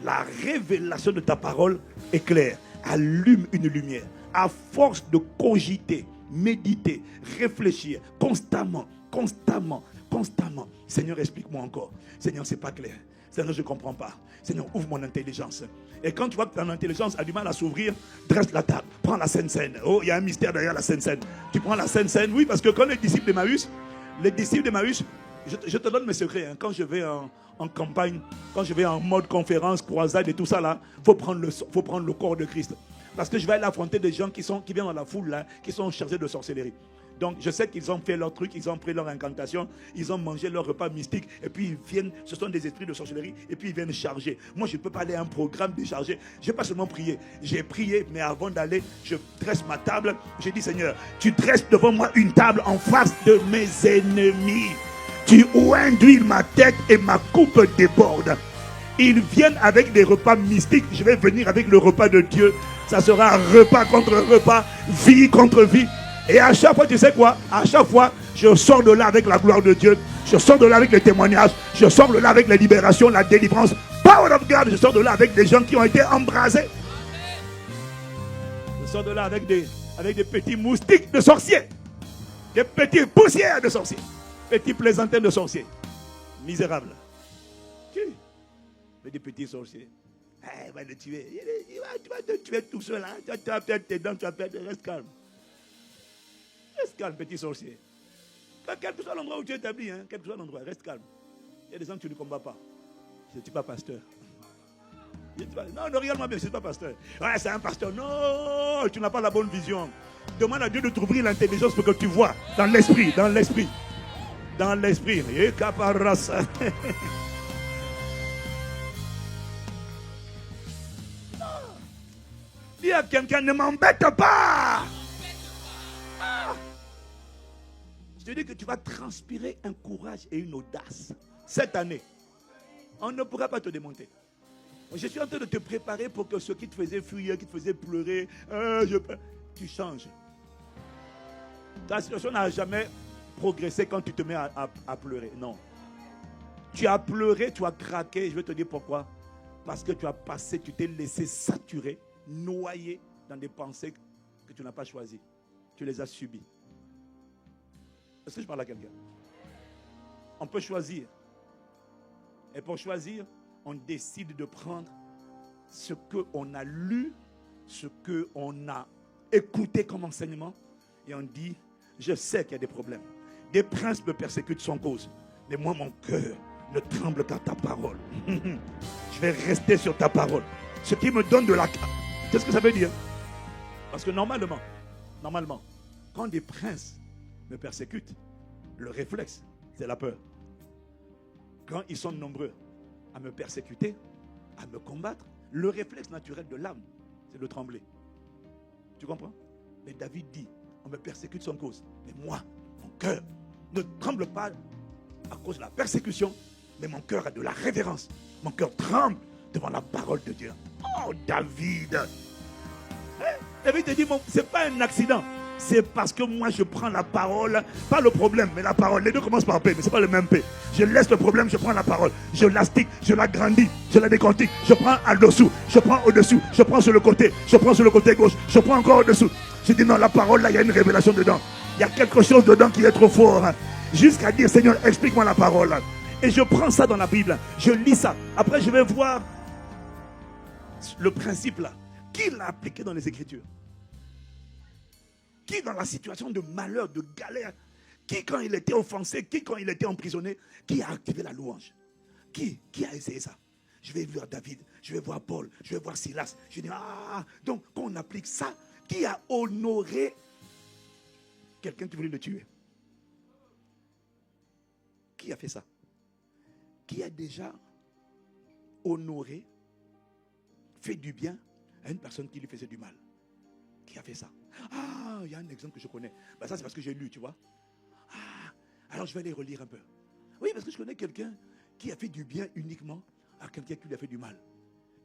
Speaker 1: la révélation de ta parole est claire. Allume une lumière. À force de cogiter, méditer, réfléchir constamment. Seigneur, explique-moi encore. Seigneur, c'est pas clair. Seigneur, je ne comprends pas. Seigneur, ouvre mon intelligence. Et quand tu vois que ton intelligence a du mal à s'ouvrir, dresse la table, prends la Sainte Seine. Oh, il y a un mystère derrière la Sainte Seine. Tu prends la Sainte Seine, oui, parce que quand les disciples d'Emmaüs, Je te donne mes secrets. Hein. Quand je vais en campagne, quand je vais en mode conférence, croisade et tout ça là, faut prendre le corps de Christ. Parce que je vais aller affronter des gens qui viennent dans la foule là, qui sont chargés de sorcellerie. Donc je sais qu'ils ont fait leur truc, ils ont pris leur incantation, ils ont mangé leur repas mystique, et puis ils viennent, ce sont des esprits de sorcellerie, et puis ils viennent charger. Moi je ne peux pas aller à un programme déchargé, je n'ai pas seulement prié, j'ai prié, mais avant d'aller, je dresse ma table, j'ai dit Seigneur, tu dresses devant moi une table en face de mes ennemis. Tu induis ma tête et ma coupe déborde. Ils viennent avec des repas mystiques, je vais venir avec le repas de Dieu. Ça sera repas contre repas, vie contre vie. Et à chaque fois, tu sais quoi? À chaque fois, je sors de là avec la gloire de Dieu. Je sors de là avec les témoignages. Je sors de là avec la libération, la délivrance. Power of God. Je sors de là avec des gens qui ont été embrasés. Je sors de là avec des petits moustiques de sorciers. Des petites poussières de sorciers. Petits plaisantins de sorciers. Misérables. Des petits sorciers. Il va le tuer. Tu vas te tuer tout seul. Hein? Tu vas perdre tes dents, tu vas perdre. Reste calme. Reste calme, petit sorcier. Quel que soit l'endroit où tu es établi, hein, quel que soit l'endroit, reste calme. Il y a des gens que tu ne combats pas. Je ne suis pas pasteur. Non, regarde-moi bien, je ne suis pas pasteur. Ouais, c'est un pasteur. Non, tu n'as pas la bonne vision. Demande à Dieu de t'ouvrir l'intelligence pour que tu vois dans l'esprit, dans l'esprit. Dans l'esprit. Et caparas. Dis à quelqu'un, ne m'embête pas. Je te dis que tu vas transpirer un courage et une audace. Cette année, on ne pourra pas te démonter. Je suis en train de te préparer pour que ce qui te faisait fuir, qui te faisait pleurer, tu changes. Ta situation n'a jamais progressé quand tu te mets à pleurer. Non. Tu as pleuré, tu as craqué. Je vais te dire pourquoi. Parce que tu as passé, tu t'es laissé saturer, noyer dans des pensées que tu n'as pas choisies. Tu les as subies. Est-ce que je parle à quelqu'un? On peut choisir. Et pour choisir, on décide de prendre ce qu'on a lu, ce qu'on a écouté comme enseignement. Et on dit, je sais qu'il y a des problèmes. Des princes me persécutent sans cause. Mais moi, mon cœur ne tremble qu'à ta parole. Je vais rester sur ta parole. Ce qui me donne de la... Qu'est-ce que ça veut dire? Parce que normalement, quand des princes me persécutent, le réflexe, c'est la peur. Quand ils sont nombreux à me persécuter, à me combattre, le réflexe naturel de l'âme, c'est de trembler. Tu comprends? Mais David dit, on me persécute sans cause. Mais moi, mon cœur ne tremble pas à cause de la persécution, mais mon cœur a de la révérence. Mon cœur tremble devant la parole de Dieu. Oh, David! David te dit, ce n'est pas un accident. C'est parce que moi je prends la parole, pas le problème, mais la parole. Les deux commencent par P, mais ce n'est pas le même P. Je laisse le problème, je prends la parole. Je l'astique, je l'agrandis, je la décortique. Je prends en dessous, je prends au-dessous, je prends sur le côté, je prends sur le côté gauche, je prends encore au-dessous. Je dis non, la parole là, il y a une révélation dedans. Il y a quelque chose dedans qui est trop fort. Hein. Jusqu'à dire, Seigneur, explique-moi la parole. Et je prends ça dans la Bible, je lis ça. Après, je vais voir le principe là. Qui l'a appliqué dans les Écritures? Qui dans la situation de malheur, de galère? Qui quand il était offensé? Qui quand il était emprisonné? Qui a activé la louange? Qui a essayé ça? Je vais voir David, je vais voir Paul, je vais voir Silas. Je dis, donc quand on applique ça, qui a honoré quelqu'un qui voulait le tuer? Qui a fait ça? Qui a déjà honoré, fait du bien à une personne qui lui faisait du mal? Qui a fait ça? Il y a un exemple que je connais. Ça, c'est parce que j'ai lu, tu vois. Alors, je vais aller relire un peu. Oui, parce que je connais quelqu'un qui a fait du bien uniquement à quelqu'un qui lui a fait du mal.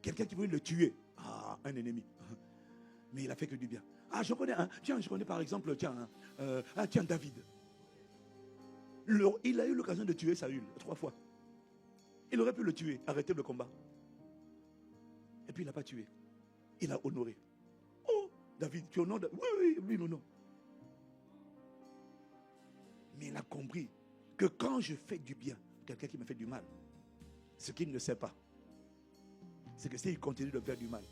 Speaker 1: Quelqu'un qui voulait le tuer. Un ennemi. Mais il a fait que du bien. Je connais un. Tiens, je connais par exemple, David. Il a eu l'occasion de tuer Saül 3 fois. Il aurait pu le tuer, arrêter le combat. Et puis il n'a pas tué. Il a honoré. Oh, David, tu honores. Oui, non. Mais il a compris que quand je fais du bien, quelqu'un qui me fait du mal, ce qu'il ne sait pas, c'est que s'il continue de faire du mal,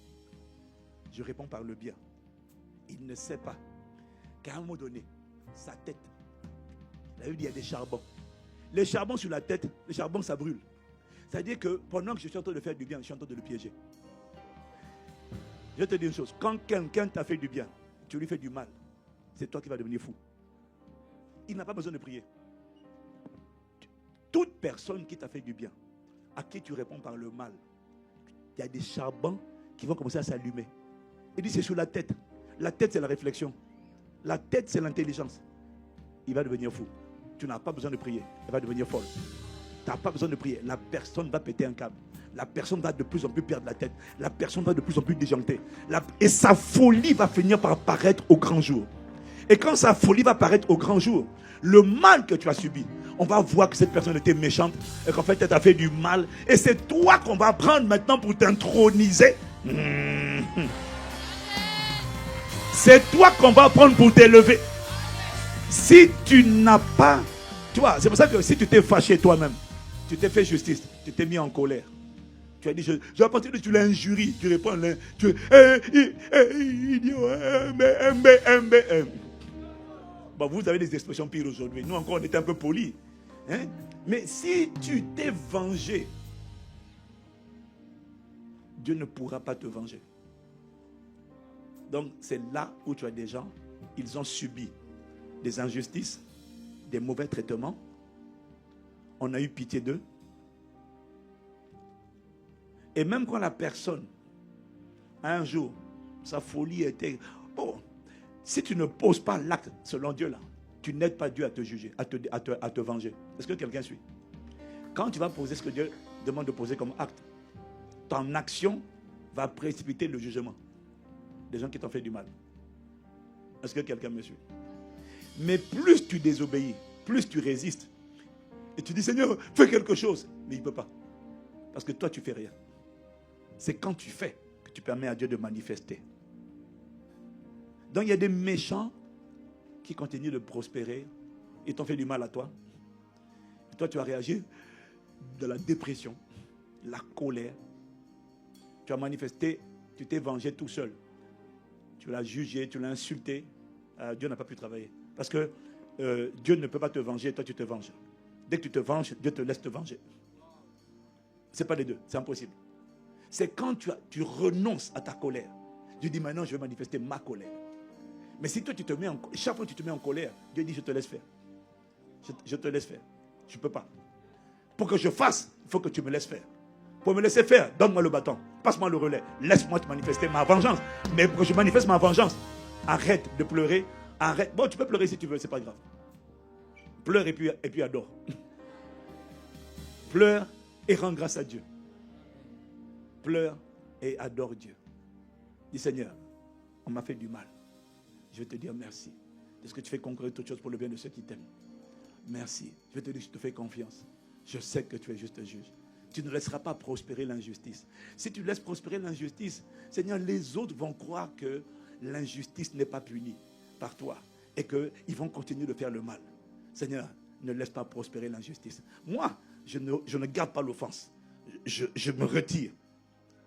Speaker 1: je réponds par le bien. Il ne sait pas qu'à un moment donné, sa tête, la Bible dit il y a des charbons. Les charbons sur la tête, les charbons, ça brûle. C'est-à-dire que pendant que je suis en train de faire du bien, je suis en train de le piéger. Je vais te dire une chose. Quand quelqu'un t'a fait du bien, tu lui fais du mal, c'est toi qui vas devenir fou. Il n'a pas besoin de prier. Toute personne qui t'a fait du bien, à qui tu réponds par le mal, il y a des charbons qui vont commencer à s'allumer. Il dit c'est sur la tête. La tête, c'est la réflexion. La tête, c'est l'intelligence. Il va devenir fou. Tu n'as pas besoin de prier. Elle va devenir folle. Tu n'as pas besoin de prier. La personne va péter un câble. La personne va de plus en plus perdre la tête. La personne va de plus en plus déjanter. Et sa folie va finir par apparaître au grand jour. Et quand sa folie va apparaître au grand jour, le mal que tu as subi, on va voir que cette personne était méchante et qu'en fait elle t'a fait du mal. Et c'est toi qu'on va prendre maintenant pour t'introniser. C'est toi qu'on va prendre pour t'élever. Si tu n'as pas... Tu vois, c'est pour ça que si tu t'es fâché toi-même, tu t'es fait justice, tu t'es mis en colère. Tu as dit, je vais partir de tu l'injuries. Tu réponds, tu bon, vous avez des expressions pires aujourd'hui. Nous encore, on était un peu polis. Hein? Mais si tu t'es vengé, Dieu ne pourra pas te venger. Donc, c'est là où tu as des gens, ils ont subi des injustices, des mauvais traitements. On a eu pitié d'eux. Et même quand la personne, un jour, sa folie était... Bon, si tu ne poses pas l'acte selon Dieu là, tu n'aides pas Dieu à te juger, à te venger. Est-ce que quelqu'un suit? Quand tu vas poser ce que Dieu demande de poser comme acte, ton action va précipiter le jugement des gens qui t'ont fait du mal. Est-ce que quelqu'un me suit? Mais plus tu désobéis, plus tu résistes, et tu dis Seigneur, fais quelque chose, mais il ne peut pas. Parce que toi tu ne fais rien. C'est quand tu fais que tu permets à Dieu de manifester. Donc il y a des méchants qui continuent de prospérer. Ils t'ont fait du mal à toi. Et toi tu as réagi de la dépression, la colère. Tu as manifesté, tu t'es vengé tout seul. Tu l'as jugé, tu l'as insulté. Dieu n'a pas pu travailler. Parce que Dieu ne peut pas te venger, toi tu te venges. Dès que tu te venges, Dieu te laisse te venger. Ce n'est pas les deux, c'est impossible. C'est quand tu renonces à ta colère. Dieu dit maintenant je vais manifester ma colère. Mais si toi tu te mets chaque fois que tu te mets en colère, Dieu dit je te laisse faire. Je te laisse faire. Je ne peux pas. Pour que je fasse, il faut que tu me laisses faire. Pour me laisser faire, donne-moi le bâton. Passe-moi le relais. Laisse-moi te manifester ma vengeance. Mais pour que je manifeste ma vengeance, arrête de pleurer. Arrête. Bon, tu peux pleurer si tu veux, c'est pas grave. Pleure et puis adore. Pleure et rends grâce à Dieu. Pleure et adore Dieu. Dis Seigneur, on m'a fait du mal. Je vais te dire merci. Est-ce que tu fais concourir toutes choses pour le bien de ceux qui t'aiment? Merci. Je vais te dire, je te fais confiance. Je sais que tu es juste juge. Tu ne laisseras pas prospérer l'injustice. Si tu laisses prospérer l'injustice, Seigneur, les autres vont croire que l'injustice n'est pas punie par toi et qu'ils vont continuer de faire le mal. Seigneur, ne laisse pas prospérer l'injustice. Moi, je ne garde pas l'offense. Je me retire.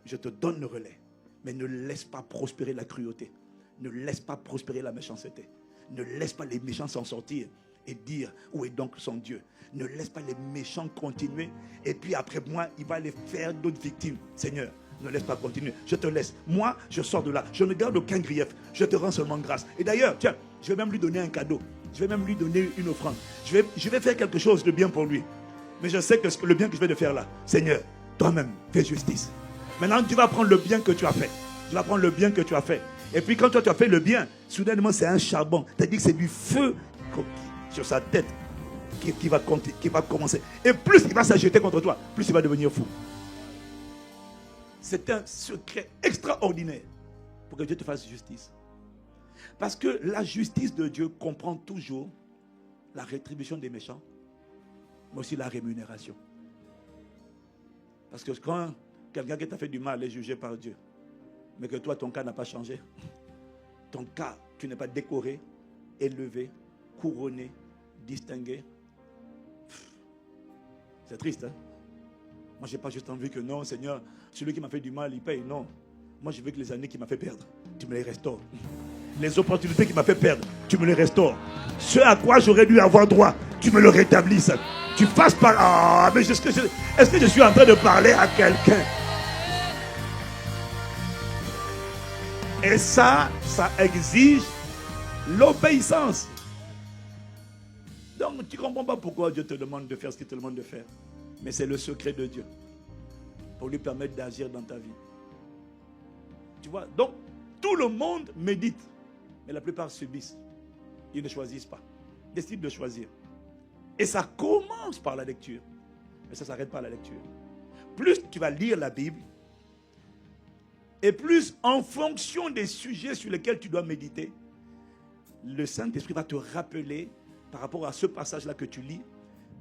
Speaker 1: Je te donne le relais. Mais ne laisse pas prospérer la cruauté. Ne laisse pas prospérer la méchanceté. Ne laisse pas les méchants s'en sortir et dire où est donc son Dieu. Ne laisse pas les méchants continuer et puis après moi, il va les faire d'autres victimes. Seigneur, ne laisse pas continuer. Je te laisse. Moi, je sors de là. Je ne garde aucun grief. Je te rends seulement grâce. Et d'ailleurs, tiens, je vais même lui donner un cadeau. Je vais même lui donner une offrande. Je vais faire quelque chose de bien pour lui. Mais je sais que le bien que je vais de faire là, Seigneur, toi-même, fais justice. Maintenant, tu vas prendre le bien que tu as fait. Tu vas prendre le bien que tu as fait. Et puis quand toi tu as fait le bien, soudainement c'est un charbon. C'est-à-dire que c'est du feu sur sa tête qui va commencer. Et plus il va s'agiter contre toi, plus il va devenir fou. C'est un secret extraordinaire pour que Dieu te fasse justice. Parce que la justice de Dieu comprend toujours la rétribution des méchants, mais aussi la rémunération. Parce que quand quelqu'un qui t'a fait du mal est jugé par Dieu, mais que toi, ton cas n'a pas changé. Ton cas, tu n'es pas décoré, élevé, couronné, distingué. C'est triste, hein? Moi, je n'ai pas juste envie que non, Seigneur, celui qui m'a fait du mal, il paye. Non. Moi, je veux que les années qui m'a fait perdre, tu me les restaures. Les opportunités qui m'a fait perdre, tu me les restaures. Ce à quoi j'aurais dû avoir droit, tu me le rétablisses. Tu fasses par... Ah, mais est-ce que je suis en train de parler à quelqu'un? Et ça exige l'obéissance. Donc, tu ne comprends pas pourquoi Dieu te demande de faire ce qu'il te demande de faire. Mais c'est le secret de Dieu. Pour lui permettre d'agir dans ta vie. Tu vois, donc, tout le monde médite. Mais la plupart subissent. Ils ne choisissent pas. Ils décident de choisir. Et ça commence par la lecture. Mais ça ne s'arrête pas à la lecture. Plus tu vas lire la Bible, et plus en fonction des sujets sur lesquels tu dois méditer, le Saint-Esprit va te rappeler, par rapport à ce passage-là que tu lis,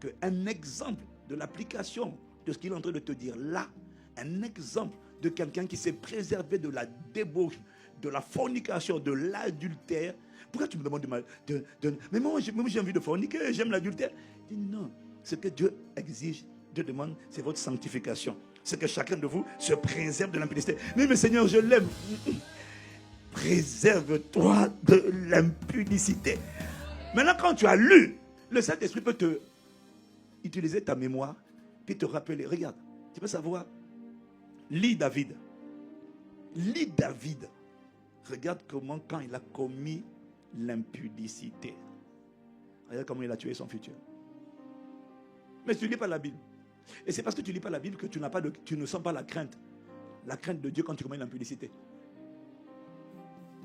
Speaker 1: qu'un exemple de l'application de ce qu'il est en train de te dire là, un exemple de quelqu'un qui s'est préservé de la débauche, de la fornication, de l'adultère. Pourquoi tu me demandes mais moi j'ai envie de forniquer, j'aime l'adultère. Dis non, ce que Dieu exige, Dieu demande, c'est votre sanctification. C'est que chacun de vous se préserve de l'impudicité. Mais Seigneur, je l'aime. Préserve-toi de l'impudicité. Maintenant, quand tu as lu, le Saint-Esprit peut te utiliser ta mémoire, puis te rappeler. Regarde, tu peux savoir, lis David. Lis David. Regarde comment, quand il a commis l'impudicité, regarde comment il a tué son futur. Mais tu ne lis pas la Bible. Et c'est parce que tu ne lis pas la Bible que tu ne sens pas la crainte de Dieu quand tu commets l'impudicité.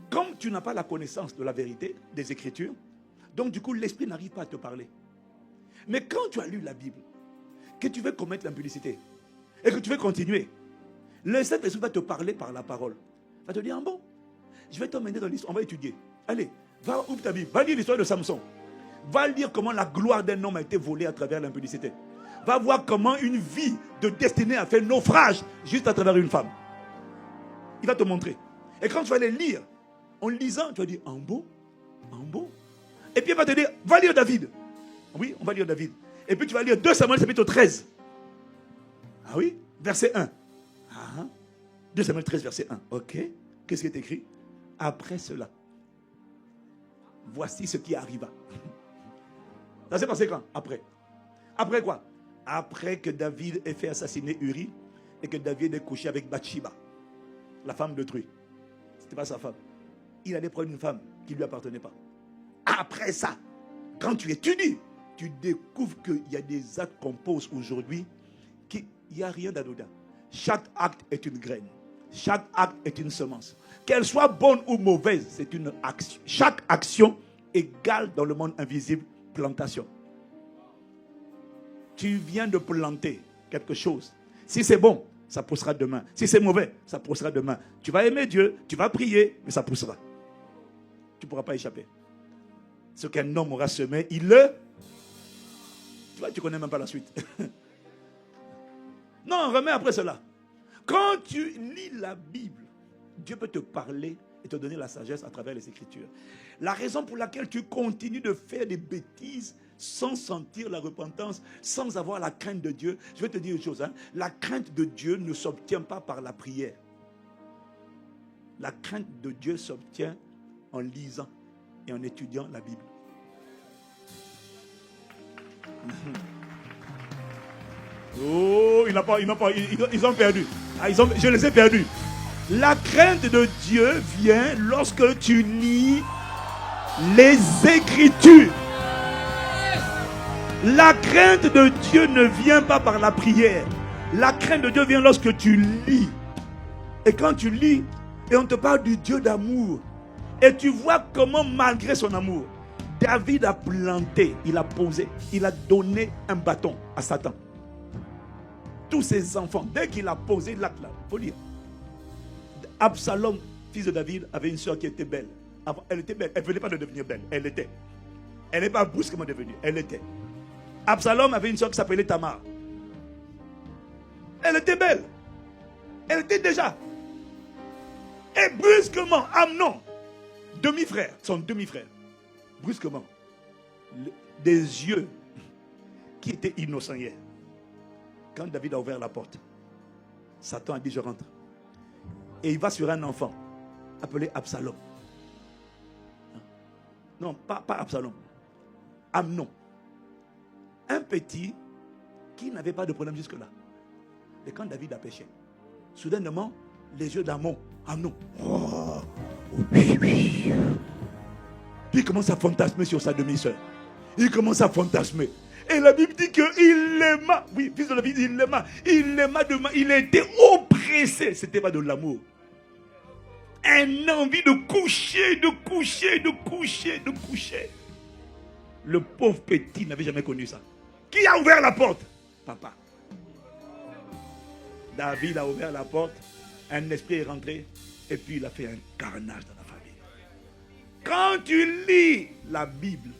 Speaker 1: Comme tu n'as pas la connaissance de la vérité, des Écritures, donc du coup l'Esprit n'arrive pas à te parler. Mais quand tu as lu la Bible, que tu veux commettre l'impudicité, et que tu veux continuer, le Saint-Esprit va te parler par la parole. Il va te dire, ah bon, je vais t'emmener dans l'histoire, on va étudier. Allez, va ouvre ta Bible, va lire l'histoire de Samson. Va lire comment la gloire d'un homme a été volée à travers l'impudicité. Va voir comment une vie de destinée a fait naufrage juste à travers une femme. Il va te montrer. Et quand tu vas les lire, en lisant, tu vas dire, en bon. Et puis il va te dire, va lire David. Oui, on va lire David. Et puis tu vas lire 2 Samuel chapitre 13. Ah oui, verset 1. 2 Samuel 13, verset 1. Ok. Qu'est-ce qui est écrit? Après cela, voici ce qui arriva. Ça s'est passé quand? Après. Après quoi? Après que David ait fait assassiner Uri et que David ait couché avec Bathsheba, la femme d'autrui. Ce n'était pas sa femme. Il allait prendre une femme qui ne lui appartenait pas. Après ça, quand tu étudies, tu découvres qu'il y a des actes qu'on pose aujourd'hui qu'il n'y a rien d'anodin. Chaque acte est une graine. Chaque acte est une semence. Qu'elle soit bonne ou mauvaise, c'est une action. Chaque action égale dans le monde invisible plantation. Tu viens de planter quelque chose. Si c'est bon, ça poussera demain. Si c'est mauvais, ça poussera demain. Tu vas aimer Dieu, tu vas prier, mais ça poussera. Tu ne pourras pas échapper. Ce qu'un homme aura semé, il le... Tu vois, tu ne connais même pas la suite. Non, remets après cela. Quand tu lis la Bible, Dieu peut te parler et te donner la sagesse à travers les Écritures. La raison pour laquelle tu continues de faire des bêtises sans sentir la repentance, sans avoir la crainte de Dieu, je vais te dire une chose. La crainte de Dieu ne s'obtient pas par la prière. La crainte de Dieu s'obtient en lisant et en étudiant la Bible. Oh, ils ont perdu. Je les ai perdus. La crainte de Dieu vient lorsque tu lis les Écritures. La crainte de Dieu ne vient pas par la prière. La crainte de Dieu vient lorsque tu lis. Et quand tu lis, et on te parle du Dieu d'amour, et tu vois comment malgré son amour, David a planté, il a posé, il a donné un bâton à Satan. Tous ses enfants, dès qu'il a posé l'acte là, il faut lire. Absalom, fils de David, avait une soeur qui était belle. Elle était belle, elle ne venait pas de devenir belle, elle était. Elle n'est pas brusquement devenue, elle était. Absalom avait une soeur qui s'appelait Tamar. Elle était belle. Elle était déjà. Et brusquement, Amnon, demi-frère, son demi-frère, brusquement, des yeux qui étaient innocents hier. Quand David a ouvert la porte, Satan a dit je rentre. Et il va sur un enfant appelé Absalom. Non, pas Absalom. Amnon. Un petit qui n'avait pas de problème jusque-là. Et quand David a péché, soudainement, les yeux d'Amon, Amnon, oh, oui, oui. Puis il commence à fantasmer sur sa demi-sœur. Il commence à fantasmer. Et la Bible dit qu'il l'aima. Oui, fils de la Bible, il l'aima. Il l'aima de main. Il était oppressé. Ce n'était pas de l'amour. Un envie de coucher, de coucher, de coucher, de coucher. Le pauvre petit n'avait jamais connu ça. Qui a ouvert la porte? Papa. David a ouvert la porte. Un esprit est rentré. Et puis il a fait un carnage dans la famille. Quand tu lis la Bible,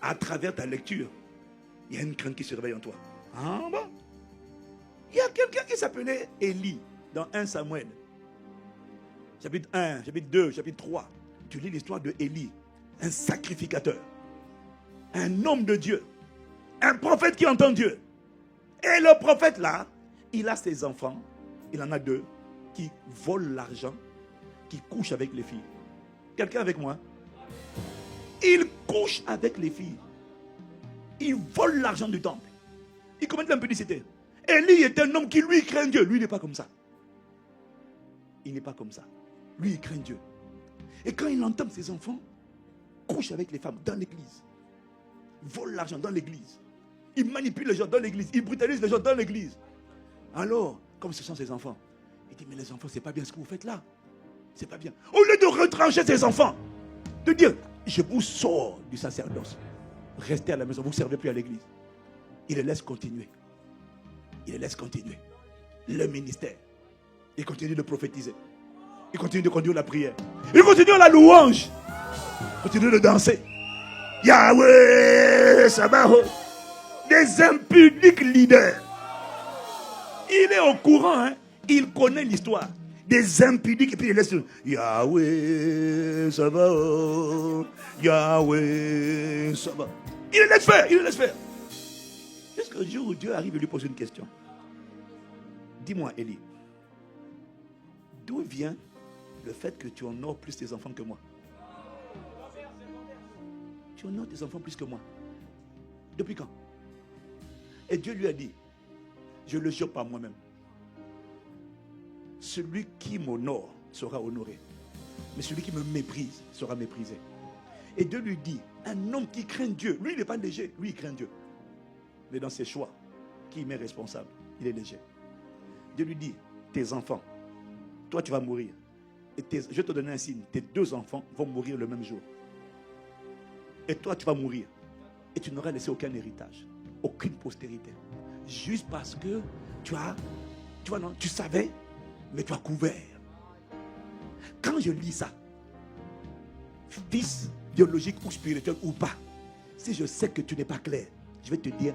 Speaker 1: à travers ta lecture, il y a une crainte qui se réveille en toi. Ah bon? Il y a quelqu'un qui s'appelait Élie dans 1 Samuel. Chapitre 1, chapitre 2, chapitre 3. Tu lis l'histoire de Élie, un sacrificateur, un homme de Dieu, un prophète qui entend Dieu. Et le prophète là, il a ses enfants, il en a 2, qui volent l'argent, qui couchent avec les filles. Quelqu'un avec moi? Il couche avec les filles. Il vole l'argent du temple. Il commet de l'impudicité. Élie est un homme qui lui craint Dieu. Lui, il n'est pas comme ça. Il n'est pas comme ça. Lui, il craint Dieu. Et quand il entend ses enfants couchent avec les femmes dans l'église, il vole l'argent dans l'église, il manipule les gens dans l'église, il brutalise les gens dans l'église. Alors, comme ce sont ses enfants, il dit, mais les enfants, c'est pas bien ce que vous faites là. C'est pas bien. Au lieu de retrancher ses enfants, de dire, je vous sors du sacerdoce. Restez à la maison, vous ne servez plus à l'église. Il les laisse continuer. Il les laisse continuer. Le ministère. Il continue de prophétiser. Il continue de conduire la prière. Il continue la louange. Il continue de danser. Yahweh, Sabaoth. Des impudiques leaders. Il est au courant, hein? Il connaît l'histoire. Des impudiques, et puis il laisse Yahweh, Sabaoth. Yahweh, Sabaoth. Il le laisse faire, il le laisse faire. Jusqu'au jour où Dieu arrive et lui pose une question. Dis-moi, Élie, d'où vient le fait que tu honores plus tes enfants que moi? Tu honores tes enfants plus que moi. Depuis quand? Et Dieu lui a dit, je le jure par moi-même. Celui qui m'honore sera honoré. Mais celui qui me méprise sera méprisé. Et Dieu lui dit, un homme qui craint Dieu, lui il n'est pas léger, lui il craint Dieu. Mais dans ses choix, qui m'est responsable, il est léger. Dieu lui dit, tes enfants, toi tu vas mourir. Et je vais te donner un signe, tes 2 enfants vont mourir le même jour. Et toi tu vas mourir. Et tu n'auras laissé aucun héritage, aucune postérité. Juste parce que tu savais, mais tu as couvert. Quand je lis ça, fils biologique ou spirituel ou pas, si je sais que tu n'es pas clair, je vais te dire,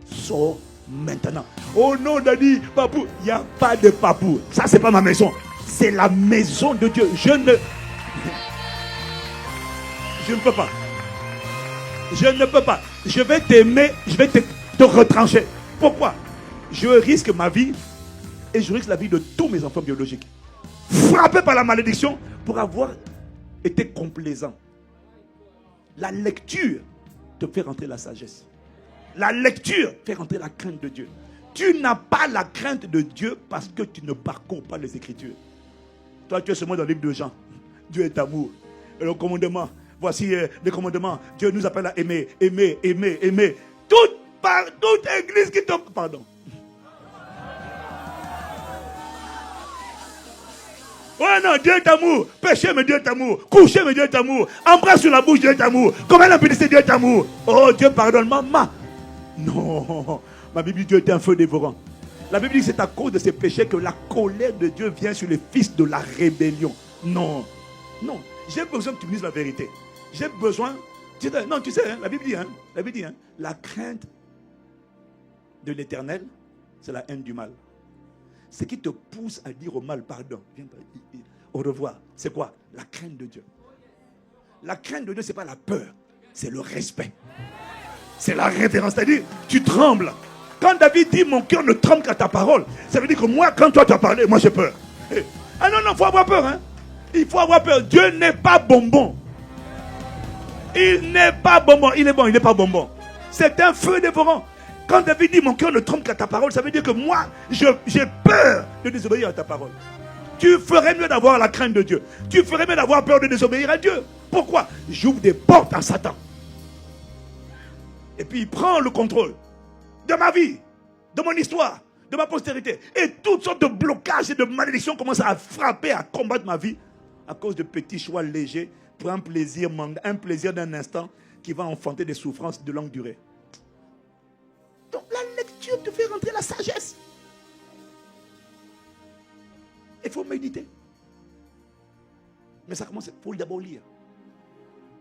Speaker 1: sors maintenant. Oh non, Daddy, papou, il n'y a pas de papou. Ça, c'est pas ma maison. C'est la maison de Dieu. Je ne peux pas. Je ne peux pas. Je vais t'aimer, je vais te retrancher. Pourquoi? Je risque ma vie et je risque la vie de tous mes enfants biologiques. Frappé par la malédiction pour avoir été complaisant. La lecture te fait rentrer la sagesse. La lecture fait rentrer la crainte de Dieu. Tu n'as pas la crainte de Dieu parce que tu ne parcours pas les Écritures. Toi, tu es seulement dans le livre de Jean. Dieu est amour. Et le commandement, voici le commandement. Dieu nous appelle à aimer, aimer, aimer, aimer. Toute église qui te... Pardon. Ouais, non, Dieu est amour. Péché, mais Dieu est amour. Coucher, mais Dieu est amour. Embrasse sur la bouche, Dieu est amour. Comment l'impudicité, Dieu est amour. Oh, Dieu pardonne, maman. Non, ma Bible dit Dieu est un feu dévorant. La Bible dit que c'est à cause de ces péchés que la colère de Dieu vient sur les fils de la rébellion. Non, non, j'ai besoin que tu me dises la vérité. J'ai besoin, non, tu sais, hein, la Bible dit, la crainte de l'Éternel, c'est la haine du mal. Ce qui te pousse à dire au mal pardon, viens, au revoir, c'est quoi? La crainte de Dieu. La crainte de Dieu, ce n'est pas la peur, c'est le respect. C'est la révérence, c'est-à-dire, tu trembles. Quand David dit, mon cœur ne tremble qu'à ta parole, ça veut dire que moi, quand toi tu as parlé, moi j'ai peur. Ah non, il faut avoir peur. Hein? Il faut avoir peur. Dieu n'est pas bonbon. Il n'est pas bonbon. Il est bon, il n'est pas bonbon. C'est un feu dévorant. Quand David dit mon cœur ne tremble qu'à ta parole, ça veut dire que moi, j'ai peur de désobéir à ta parole. Tu ferais mieux d'avoir la crainte de Dieu. Tu ferais mieux d'avoir peur de désobéir à Dieu. Pourquoi? J'ouvre des portes à Satan. Et puis il prend le contrôle de ma vie, de mon histoire, de ma postérité. Et toutes sortes de blocages et de malédictions commencent à frapper, à combattre ma vie à cause de petits choix légers pour un plaisir d'un instant qui va enfanter des souffrances de longue durée. Donc la lecture te fait rentrer la sagesse. Il faut méditer. Mais ça commence, il faut d'abord lire.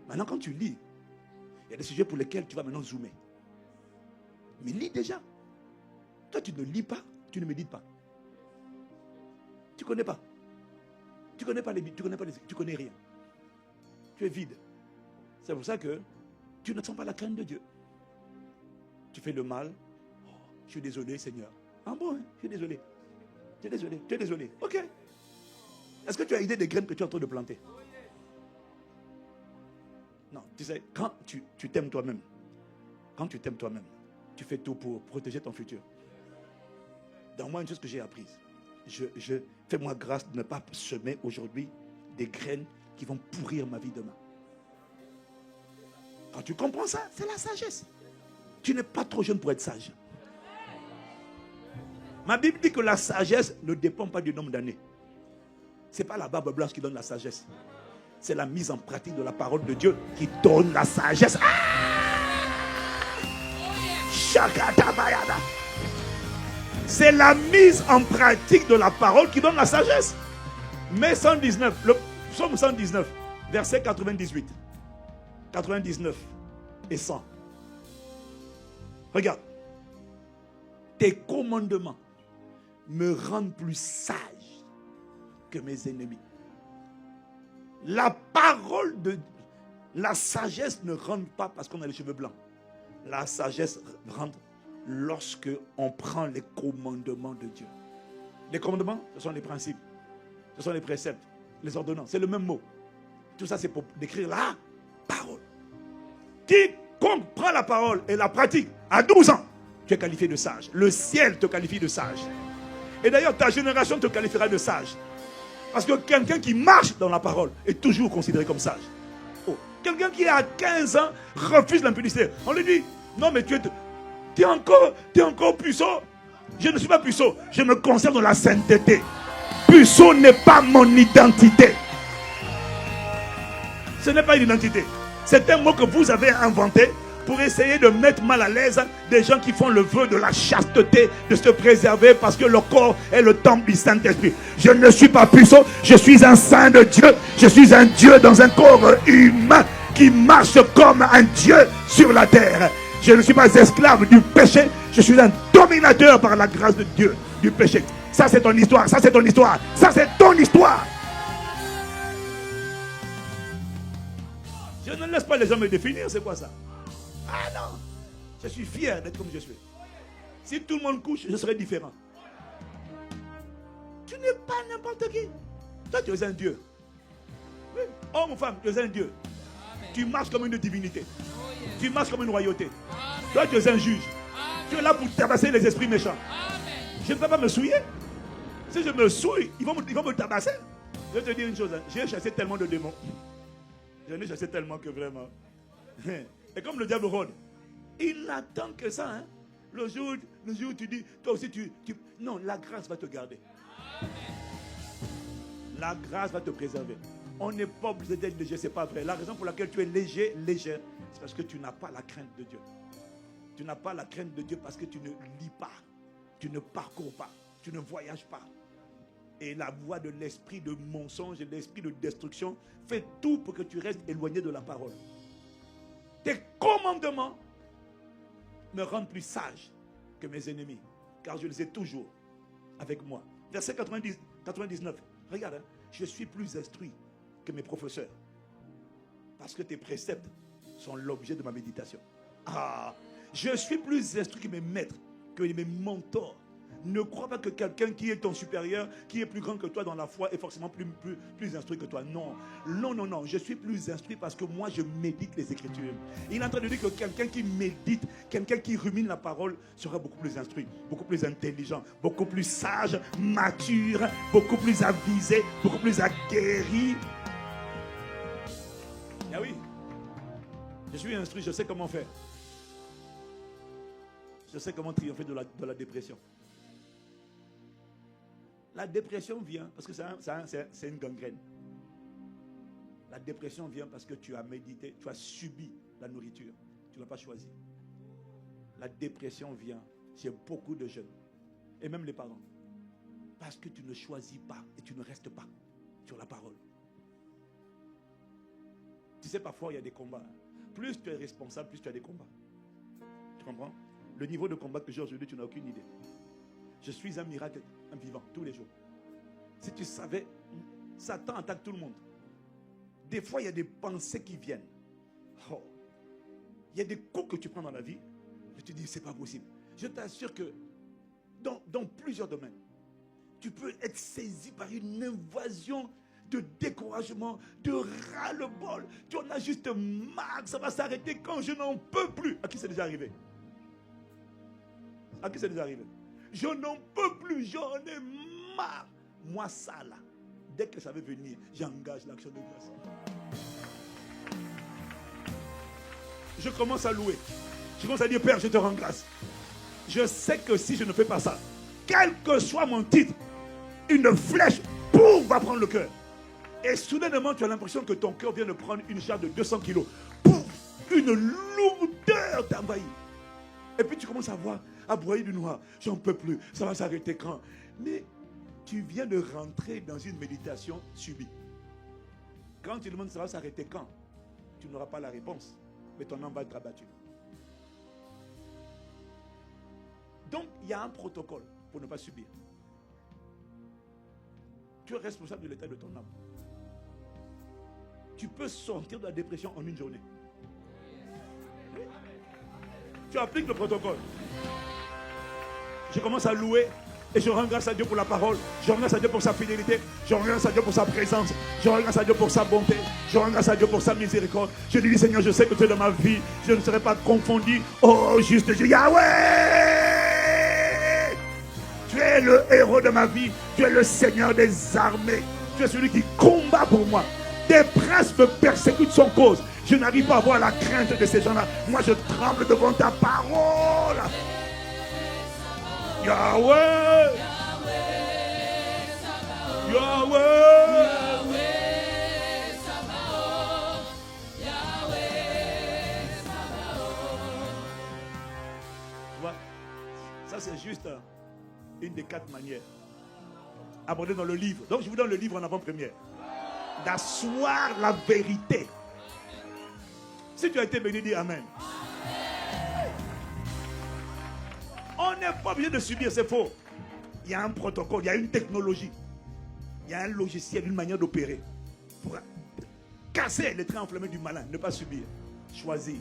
Speaker 1: Maintenant quand tu lis, il y a des sujets pour lesquels tu vas maintenant zoomer. Mais lis déjà. Toi tu ne lis pas, tu ne médites pas. Tu ne connais pas. Tu connais pas tu connais rien. Tu es vide. C'est pour ça que tu ne sens pas la crainte de Dieu. Tu fais le mal. Oh, je suis désolé, Seigneur. Ah bon, je suis désolé. Tu es désolé. Tu es désolé. Ok. Est-ce que tu as idée des graines que tu es en train de planter? Non, tu sais, quand tu t'aimes toi-même, tu fais tout pour protéger ton futur. Dans moi, une chose que j'ai apprise, fais-moi grâce de ne pas semer aujourd'hui des graines qui vont pourrir ma vie demain. Quand tu comprends ça, c'est la sagesse. Tu n'es pas trop jeune pour être sage. Ma Bible dit que la sagesse ne dépend pas du nombre d'années. Ce n'est pas la barbe blanche qui donne la sagesse. C'est la mise en pratique de la parole de Dieu qui donne la sagesse. C'est la mise en pratique de la parole qui donne la sagesse. Mais 119, le psaume 119, verset 98. 99 et 100. Regarde. Tes commandements me rendent plus sage que mes ennemis. La parole de la sagesse ne rentre pas parce qu'on a les cheveux blancs. La sagesse rentre lorsque on prend les commandements de Dieu. Les commandements, ce sont les principes, ce sont les préceptes, les ordonnances. C'est le même mot. Tout ça, c'est pour décrire la parole. Quiconque prend la parole et la pratique à 12 ans, tu es qualifié de sage. Le ciel te qualifie de sage. Et d'ailleurs, ta génération te qualifiera de sage. Parce que quelqu'un qui marche dans la parole est toujours considéré comme sage. Oh. Quelqu'un qui a 15 ans refuse l'impudicité. On lui dit, non mais tu es encore puceau. Je ne suis pas puceau. Je me conserve dans la sainteté. Puceau n'est pas mon identité. Ce n'est pas une identité. C'est un mot que vous avez inventé pour essayer de mettre mal à l'aise des gens qui font le vœu de la chasteté, de se préserver parce que le corps est le temple du Saint-Esprit. Je ne suis pas puceau, je suis un saint de Dieu. Je suis un Dieu dans un corps humain qui marche comme un Dieu sur la terre. Je ne suis pas esclave du péché, je suis un dominateur par la grâce de Dieu du péché. Ça c'est ton histoire, ça c'est ton histoire, ça c'est ton histoire. Je ne laisse pas les gens me définir, c'est quoi ça? Ah non, je suis fier d'être comme je suis. Si tout le monde couche, je serais différent. Tu n'es pas n'importe qui. Toi, tu es un Dieu. Oui. Homme ou femme, tu es un Dieu. Amen. Tu marches comme une divinité. Oh, yes. Tu marches comme une royauté. Amen. Toi, tu es un juge. Amen. Tu es là pour tabasser les esprits méchants. Amen. Je ne peux pas me souiller. Si je me souille, ils vont me tabasser. Je vais te dire une chose. Hein. J'ai chassé tellement de démons. J'en ai chassé tellement que vraiment... Et comme le diable rôde, il n'attend que ça. Hein? Le jour où tu dis, toi aussi non, la grâce va te garder. La grâce va te préserver. On n'est pas obligé d'être léger, c'est pas vrai. La raison pour laquelle tu es légère, c'est parce que tu n'as pas la crainte de Dieu. Tu n'as pas la crainte de Dieu parce que tu ne lis pas, tu ne parcours pas, tu ne voyages pas. Et la voix de l'esprit de mensonge et l'esprit de destruction fait tout pour que tu restes éloigné de la parole. Tes commandements me rendent plus sage que mes ennemis, car je les ai toujours avec moi. Verset 99. Regarde, hein, je suis plus instruit que mes professeurs, parce que tes préceptes sont l'objet de ma méditation. Ah, je suis plus instruit que mes maîtres, que mes mentors, Ne crois pas que quelqu'un qui est ton supérieur, qui est plus grand que toi dans la foi, est forcément plus instruit que toi. Non. Non, non, non. Je suis plus instruit parce que moi, je médite les Écritures. Il est en train de dire que quelqu'un qui médite, quelqu'un qui rumine la parole, sera beaucoup plus instruit, beaucoup plus intelligent, beaucoup plus sage, mature, beaucoup plus avisé, beaucoup plus aguerri. Ah oui. Je suis instruit, je sais comment faire. Je sais comment triompher de la dépression. La dépression vient parce que c'est une gangrène. La dépression vient parce que tu as médité, tu as subi la nourriture. Tu ne l'as pas choisi. La dépression vient chez beaucoup de jeunes, et même les parents, parce que tu ne choisis pas et tu ne restes pas sur la parole. Tu sais, parfois il y a des combats. Plus tu es responsable, plus tu as des combats. Tu comprends? Le niveau de combat que j'ai aujourd'hui, tu n'as aucune idée. Je suis un miracle, un vivant, tous les jours. Si tu savais, Satan attaque tout le monde. Des fois, il y a des pensées qui viennent. Oh. Il y a des coups que tu prends dans la vie. Je te dis, c'est pas possible. Je t'assure que dans plusieurs domaines, tu peux être saisi par une invasion de découragement, de ras-le-bol. Tu en as juste marre, ça va s'arrêter quand je n'en peux plus. À qui c'est déjà arrivé? À qui c'est déjà arrivé? Je n'en peux plus, j'en ai marre. Moi, ça là, dès que ça veut venir, j'engage l'action de grâce. Je commence à louer. Je commence à dire, Père, je te rends grâce. Je sais que si je ne fais pas ça, quel que soit mon titre, une flèche, boum, va prendre le cœur. Et soudainement, tu as l'impression que ton cœur vient de prendre une charge de 200 kilos. Pouf, une lourdeur t'envahit. Et puis tu commences à voir, à broyer du noir. J'en peux plus, ça va s'arrêter quand? Mais tu viens de rentrer dans une méditation subie. Quand tu demandes ça va s'arrêter quand, tu n'auras pas la réponse. Mais ton âme va être abattue. Donc, il y a un protocole pour ne pas subir. Tu es responsable de l'état de ton âme. Tu peux sortir de la dépression en une journée. Tu appliques le protocole. Je commence à louer et je rends grâce à Dieu pour la parole. Je rends grâce à Dieu pour sa fidélité. Je rends grâce à Dieu pour sa présence. Je rends grâce à Dieu pour sa bonté. Je rends grâce à Dieu pour sa miséricorde. Je dis, Seigneur, je sais que tu es dans ma vie. Je ne serai pas confondu. Oh, juste Dieu, Yahweh! Tu es le héros de ma vie. Tu es le Seigneur des armées. Tu es celui qui combat pour moi. Des princes me persécutent sans cause. Je n'arrive pas à avoir la crainte de ces gens-là. Moi, je tremble devant ta parole. Yahweh! Yahweh! Tu vois, ça c'est juste une des 4 manières abordées dans le livre. Donc je vous donne le livre en avant-première. D'asseoir la vérité. Si tu as été béni, dis Amen. On n'est pas obligé de subir, c'est faux. Il y a un protocole, il y a une technologie. Il y a un logiciel, une manière d'opérer. Pour casser les traits enflammés du malin, ne pas subir. Choisir.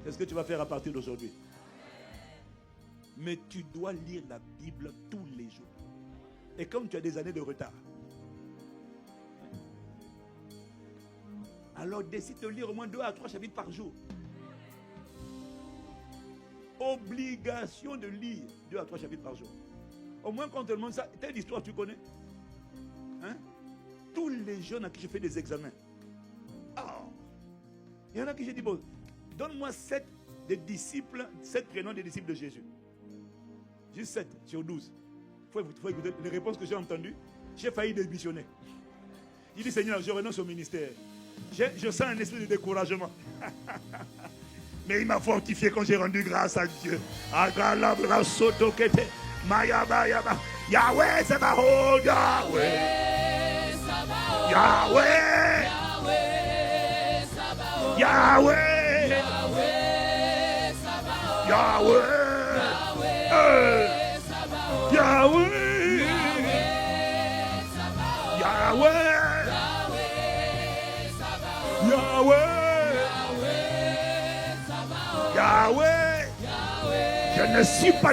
Speaker 1: C'est ce que tu vas faire à partir d'aujourd'hui. Mais tu dois lire la Bible tous les jours. Et comme tu as des années de retard, alors décide de lire au moins 2 à 3 chapitres par jour. Obligation de lire 2 à 3 chapitres par jour. Au moins quand on te demande ça, telle histoire tu connais? Hein? Tous les jeunes à qui je fais des examens. Oh. Il y en a qui j'ai dit, bon, donne-moi 7 des disciples, 7 prénoms des disciples de Jésus. Juste 7 sur 12. Il faut écouter les réponses que j'ai entendues. J'ai failli démissionner. Il dit, Seigneur, je renonce au ministère. Je sens un esprit de découragement. Mais il m'a fortifié quand j'ai rendu grâce à Dieu. Yahweh, c'est ma route. Yahweh. Yahweh. Yahweh. Yahweh. Yahweh. Yahweh. Yahweh. Yahweh. Je ne suis pas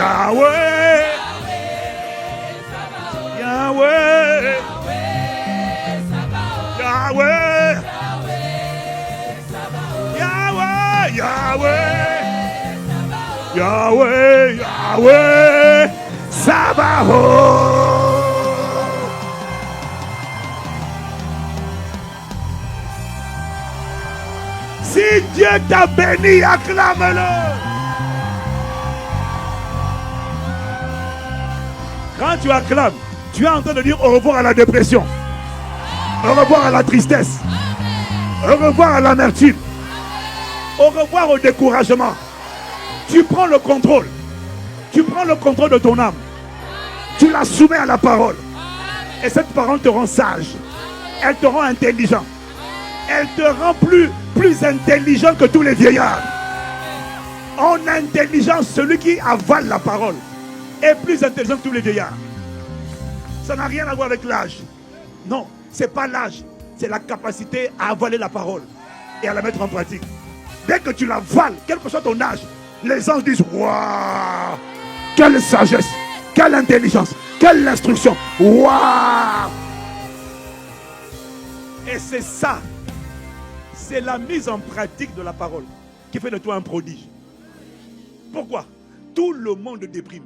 Speaker 1: Yahweh. Yahweh. Yahweh. Yahweh. Yahweh. Yahweh. Yahweh. Sabaoth. Si Dieu t'a béni, acclame-le. Quand tu acclames, tu es en train de dire au revoir à la dépression, au revoir à la tristesse, au revoir à l'amertume, au revoir au découragement. Tu prends le contrôle. Tu prends le contrôle de ton âme. Tu la soumets à la parole. Et cette parole te rend sage. Elle te rend intelligent. Elle te rend plus intelligent que tous les vieillards. En intelligence, celui qui avale la parole est plus intelligent que tous les vieillards. Ça n'a rien à voir avec l'âge. Non, c'est pas l'âge. C'est la capacité à avaler la parole et à la mettre en pratique. Dès que tu l'avales, quel que soit ton âge, les anges disent waouh, quelle sagesse, quelle intelligence, quelle instruction. Waouh. Et c'est ça. C'est la mise en pratique de la parole qui fait de toi un prodige. Pourquoi? Tout le monde déprime.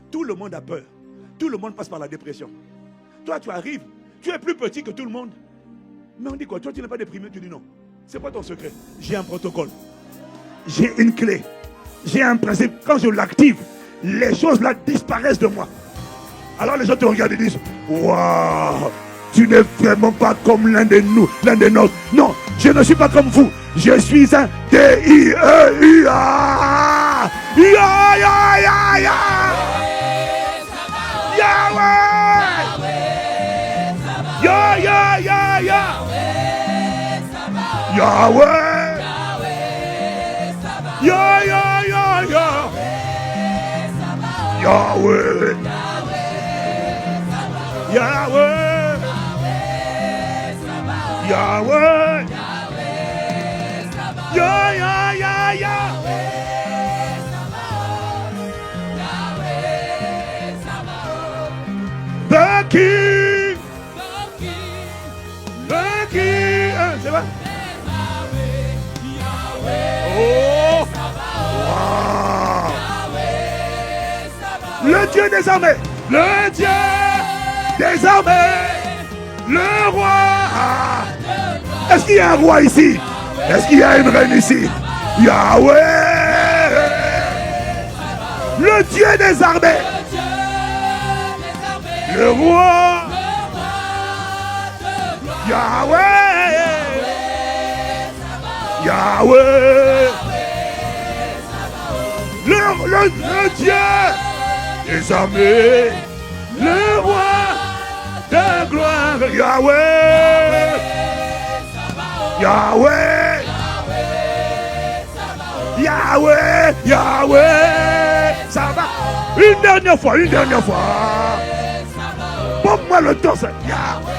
Speaker 1: Tout le monde a peur. Tout le monde passe par la dépression. Toi, tu arrives, tu es plus petit que tout le monde. Mais on dit quoi? Toi, tu n'es pas déprimé? Tu dis non. C'est quoi ton secret? J'ai un protocole. J'ai une clé. J'ai un principe. Quand je l'active, les choses là disparaissent de moi. Alors les gens te regardent et disent waouh, tu n'es vraiment pas comme l'un de nous, l'un des nôtres. Non, je ne suis pas comme vous. Je suis un D-I-E-U-A. Ya, ya, ya, ya. Yahweh. Ya, ya, ya, ya. Yahweh. Ya, ya, ya, ya. Yahweh. Yahweh. Yahweh. Ya, ya, ya, ya. The King. The King. C'est vrai? Oh. Wow. Le Dieu des armées. Le Dieu des armées. Le roi. Est-ce qu'il y a un roi ici? Est-ce qu'il y a une reine ici? Yahweh. Le Dieu des armées. Le roi. Yahweh. Yahweh. Le Dieu des armées. Le roi de gloire. Yahweh. Yahweh. Yahweh. Yahweh. Ça va. Une dernière fois. Pompe-moi le torse. Yahweh.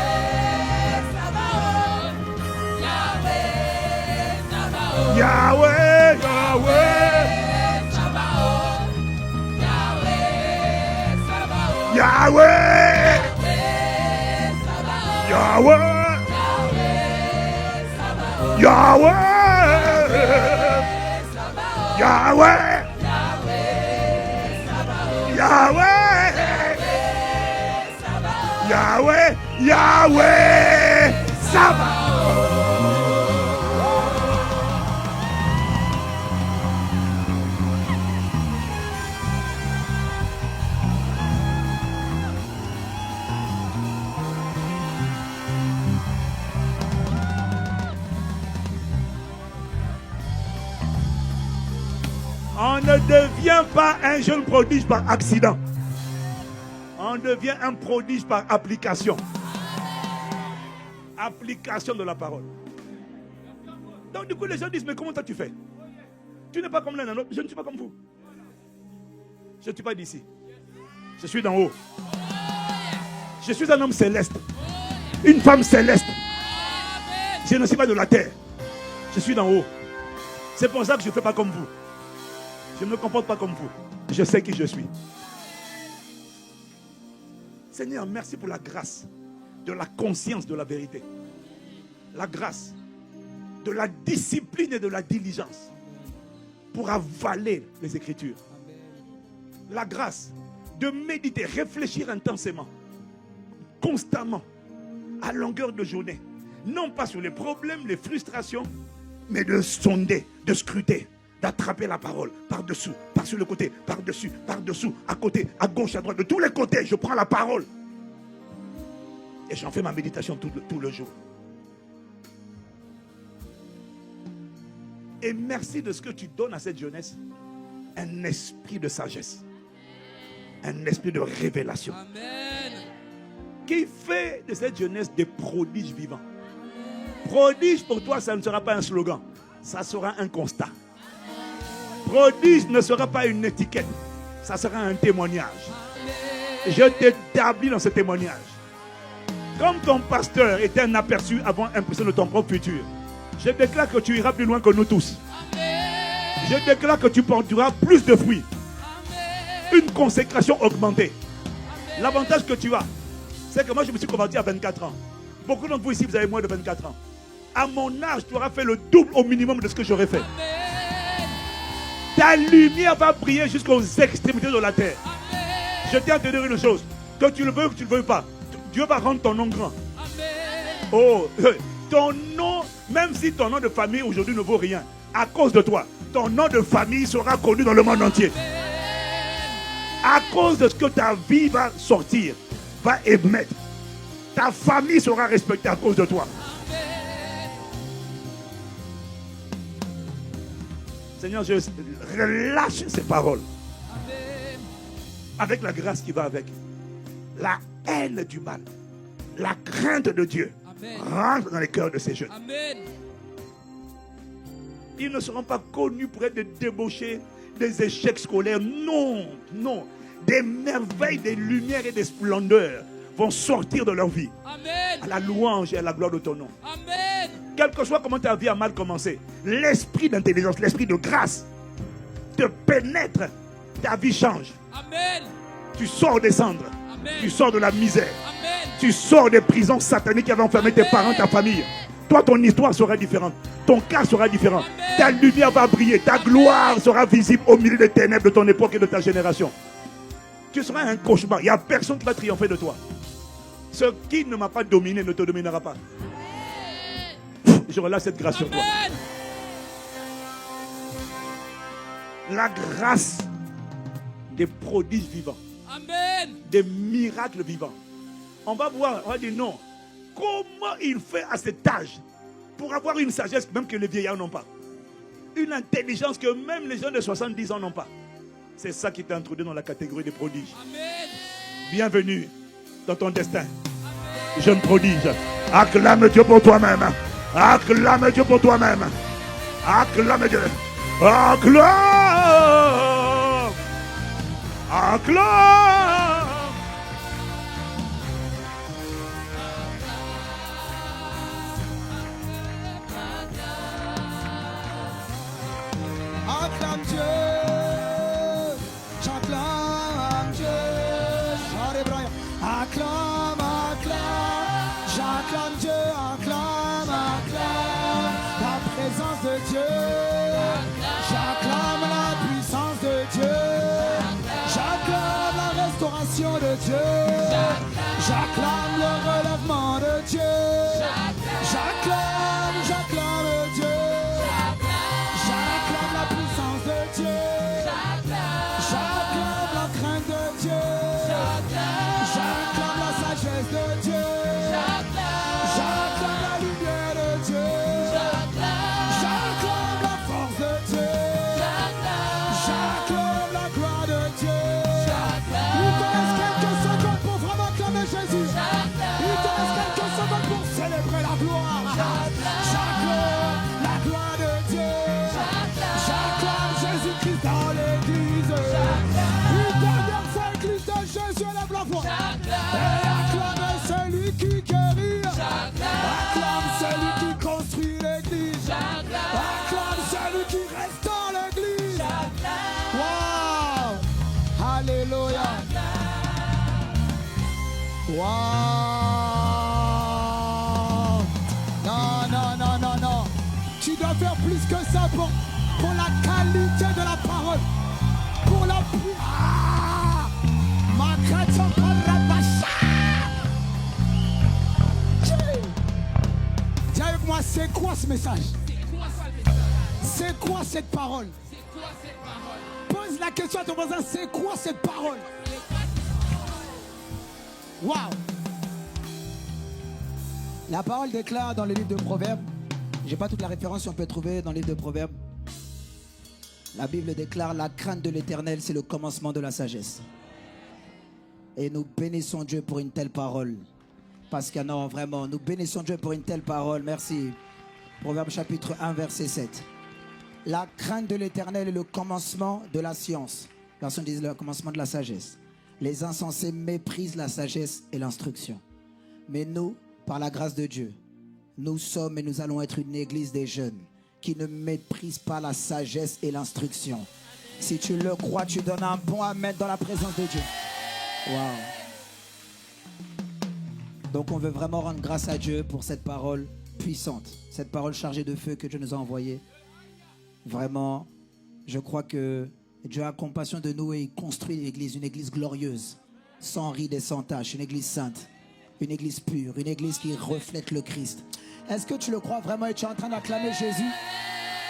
Speaker 1: Yahweh. Yahweh. Yahweh. Yahweh. Yahweh. Yahweh. Yahweh. Yahweh. Ça va. On ne devient pas un jeune prodige par accident. On devient un prodige par application. Application de la parole. Donc du coup les gens disent, mais comment toi tu fais? Tu n'es pas comme l'un d'un autre. Je ne suis pas comme vous. Je ne suis pas d'ici. Je suis d'en haut. Je suis un homme céleste. Une femme céleste. Je ne suis pas de la terre. Je suis d'en haut. C'est pour ça que je ne fais pas comme vous. Je ne me comporte pas comme vous. Je sais qui je suis. Seigneur, merci pour la grâce de la conscience de la vérité. La grâce de la discipline et de la diligence pour avaler les Écritures. La grâce de méditer, réfléchir intensément, constamment, à longueur de journée. Non pas sur les problèmes, les frustrations, mais de sonder, de scruter, d'attraper la parole par-dessous, par-dessus le côté, par-dessus, par-dessous, à côté, à gauche, à droite, de tous les côtés, je prends la parole. Et j'en fais ma méditation tout le jour. Et merci de ce que tu donnes à cette jeunesse. Un esprit de sagesse. Un esprit de révélation.
Speaker 2: Amen.
Speaker 1: Qui fait de cette jeunesse des prodiges vivants. Prodige pour toi, ça ne sera pas un slogan. Ça sera un constat. Prodige ne sera pas une étiquette. Ça sera un témoignage. Je t'établis dans ce témoignage. Comme ton pasteur était un aperçu avant l'impression de ton propre futur, je déclare que tu iras plus loin que nous tous. Je déclare que tu porteras plus de fruits. Une consécration augmentée. L'avantage que tu as, c'est que moi je me suis converti à 24 ans. Beaucoup d'entre vous ici, vous avez moins de 24 ans. À mon âge, tu auras fait le double au minimum de ce que j'aurais fait. Ta lumière va briller jusqu'aux extrémités de la terre. Je tiens à te dire une chose. Que tu le veux ou que tu ne le veux pas, Dieu va rendre ton nom grand. Oh, ton nom, même si ton nom de famille aujourd'hui ne vaut rien, à cause de toi, ton nom de famille sera connu dans le monde entier. À cause de ce que ta vie va sortir, va émettre, ta famille sera respectée à cause de toi. Seigneur, je relâche ces paroles. Avec la grâce qui va avec. La haine du mal. La crainte de Dieu. Rentre dans les cœurs de ces jeunes.
Speaker 2: Amen.
Speaker 1: Ils ne seront pas connus pour être des débauchés, des échecs scolaires. Non, non. Des merveilles, des lumières et des splendeurs vont sortir de leur vie.
Speaker 2: Amen.
Speaker 1: À la louange et à la gloire de ton nom.
Speaker 2: Amen.
Speaker 1: Quel que soit comment ta vie a mal commencé, l'esprit d'intelligence, l'esprit de grâce te pénètre. Ta vie change.
Speaker 2: Amen.
Speaker 1: Tu sors des cendres.
Speaker 2: Amen.
Speaker 1: Tu sors de la misère.
Speaker 2: Amen.
Speaker 1: Tu sors des prisons sataniques qui avaient enfermé tes parents, ta famille. Toi, ton histoire sera différente. Ton cas sera différent.
Speaker 2: Amen.
Speaker 1: Ta lumière va briller. Ta gloire sera visible au milieu des ténèbres de ton époque et de ta génération. Tu seras un cauchemar. Il n'y a personne qui va triompher de toi. Ce qui ne m'a pas dominé ne te dominera pas. Je relâche cette grâce sur toi.
Speaker 2: Amen.
Speaker 1: La grâce des prodiges vivants.
Speaker 2: Amen.
Speaker 1: Des miracles vivants. On va voir, on va dire non. Comment il fait à cet âge pour avoir une sagesse même que les vieillards n'ont pas? Une intelligence que même les gens de 70 ans n'ont pas. C'est ça qui t'a introduit dans la catégorie des prodiges.
Speaker 2: Amen.
Speaker 1: Bienvenue dans ton destin. Jeune prodige. Acclame Dieu pour toi-même. Acclame Dieu pour toi-même. Acclame Dieu. Acclame. Acclame.
Speaker 4: Acclame Dieu, j'acclame Dieu, acclame, acclame, j'acclame Dieu, acclame, acclame la présence de Dieu, j'acclame la puissance de Dieu, j'acclame la restauration de Dieu, j'acclame le relèvement de Dieu, j'acclame Dieu. J'acclame la puissance de Dieu. J'acclame la crainte de Dieu. J'acclame la sagesse de Dieu. J'acclame la lumière de Dieu. J'acclame la force de Dieu. J'acclame la gloire de Dieu. Il te reste quelques secondes pour vraiment acclamer Jésus. Il te reste quelques secondes pour célébrer la gloire. J'acclame la gloire de Dieu. J'acclame Jésus-Christ dans l'église. Une dernière fois, l'église de Jésus, lève la voix. Et acclame celui qui guérit. Acclame celui qui construit l'église. Acclame celui qui restaure l'église. Waouh! Wow! Non, non, non, non, non. Tu dois faire plus que ça pour la qualité de la parole. Pour la... Ah! Dis avec moi, c'est quoi ce message? C'est quoi cette parole? Pose la question à ton voisin, c'est quoi cette parole? Waouh! La parole déclare dans le livre de Proverbes, j'ai pas toute la référence, si on peut trouver dans le livre de Proverbes. La Bible déclare, la crainte de l'Éternel, c'est le commencement de la sagesse. Et nous bénissons Dieu pour une telle parole. Parce que non, vraiment, nous bénissons Dieu pour une telle parole. Merci. Proverbe chapitre 1, verset 7. La crainte de l'Éternel est le commencement de la science. Personne dit le commencement de la sagesse. Les insensés méprisent la sagesse et l'instruction. Mais nous, par la grâce de Dieu, nous sommes et nous allons être une église des jeunes qui ne méprisent pas la sagesse et l'instruction. Si tu le crois, tu donnes un bon amen dans la présence de Dieu. Wow. Donc on veut vraiment rendre grâce à Dieu pour cette parole puissante, cette parole chargée de feu que Dieu nous a envoyée. Vraiment, je crois que Dieu a compassion de nous et il construit une église glorieuse, sans ride et sans tache, une église sainte, une église pure, une église qui reflète le Christ. Est-ce que tu le crois vraiment et tu es en train d'acclamer Jésus?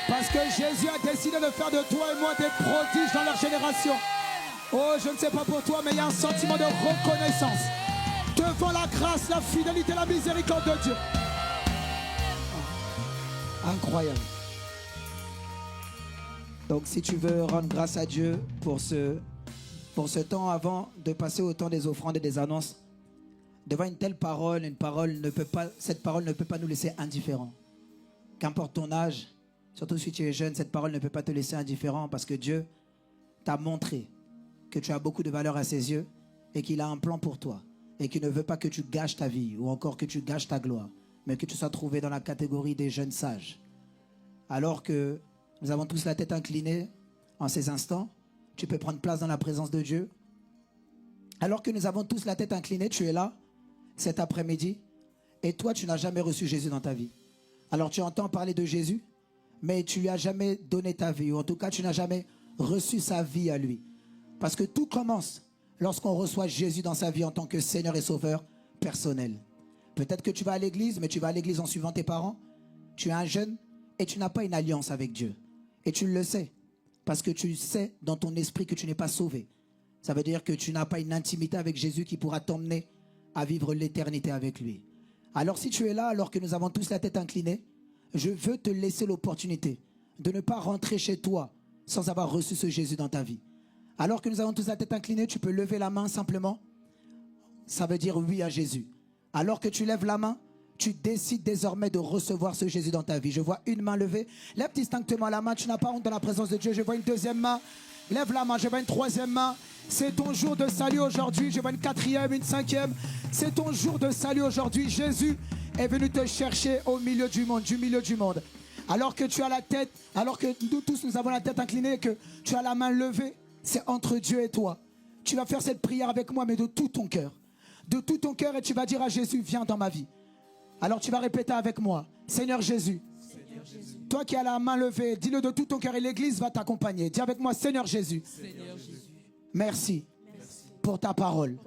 Speaker 4: Parce que Jésus a décidé de faire de toi et moi des prodiges dans leur génération. Oh, je ne sais pas pour toi, mais il y a un sentiment de reconnaissance devant la grâce, la fidélité, la miséricorde de Dieu. Oh, incroyable. Donc si tu veux rendre grâce à Dieu pour ce temps avant de passer au temps des offrandes et des annonces, devant une telle parole, cette parole ne peut pas nous laisser indifférents. Qu'importe ton âge, surtout si tu es jeune, cette parole ne peut pas te laisser indifférent parce que Dieu t'a montré que tu as beaucoup de valeur à ses yeux et qu'il a un plan pour toi et qu'il ne veut pas que tu gâches ta vie ou encore que tu gâches ta gloire, mais que tu sois trouvé dans la catégorie des jeunes sages. Alors que nous avons tous la tête inclinée en ces instants, tu peux prendre place dans la présence de Dieu. Alors que nous avons tous la tête inclinée, tu es là cet après-midi et toi tu n'as jamais reçu Jésus dans ta vie. Alors tu entends parler de Jésus, mais tu lui as jamais donné ta vie, ou en tout cas tu n'as jamais reçu sa vie à lui. Parce que tout commence lorsqu'on reçoit Jésus dans sa vie en tant que Seigneur et Sauveur personnel. Peut-être que tu vas à l'église, mais tu vas à l'église en suivant tes parents. Tu es un jeune et tu n'as pas une alliance avec Dieu. Et tu le sais, parce que tu sais dans ton esprit que tu n'es pas sauvé. Ça veut dire que tu n'as pas une intimité avec Jésus qui pourra t'emmener à vivre l'éternité avec lui. Alors si tu es là, alors que nous avons tous la tête inclinée, je veux te laisser l'opportunité de ne pas rentrer chez toi sans avoir reçu ce Jésus dans ta vie. Alors que nous avons tous la tête inclinée, tu peux lever la main simplement. Ça veut dire oui à Jésus. Alors que tu lèves la main, tu décides désormais de recevoir ce Jésus dans ta vie. Je vois une main levée. Lève distinctement la main. Tu n'as pas honte dans la présence de Dieu. Je vois une deuxième main. Lève la main. Je vois une troisième main. C'est ton jour de salut aujourd'hui. Je vois une quatrième, une cinquième. C'est ton jour de salut aujourd'hui. Jésus est venu te chercher au milieu du monde, Alors que tu as la tête, alors que nous tous nous avons la tête inclinée et que tu as la main levée, c'est entre Dieu et toi. Tu vas faire cette prière avec moi, mais de tout ton cœur. De tout ton cœur, et tu vas dire à Jésus, viens dans ma vie. Alors tu vas répéter avec moi, Seigneur Jésus, toi qui as la main levée, dis-le de tout ton cœur et l'église va t'accompagner. Dis avec moi, Seigneur Jésus, merci pour ta parole.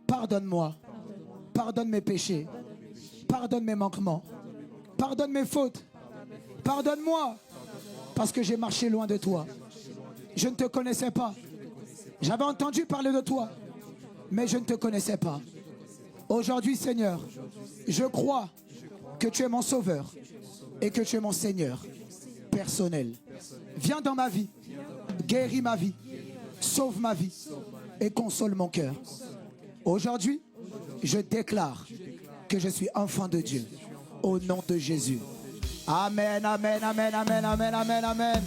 Speaker 4: Pardonne-moi, pardonne mes péchés, pardonne mes manquements, pardonne mes fautes, pardonne-moi parce que j'ai marché loin de toi. Je ne te connaissais pas. J'avais entendu parler de toi, mais je ne te connaissais pas. Aujourd'hui, Seigneur, je crois que tu es mon sauveur et que tu es mon Seigneur personnel. Viens dans ma vie, guéris ma vie, sauve ma vie et console mon cœur. Aujourd'hui, je déclare que je suis enfant de Dieu au nom de Jésus. Amen, amen, amen, amen, amen, amen, amen.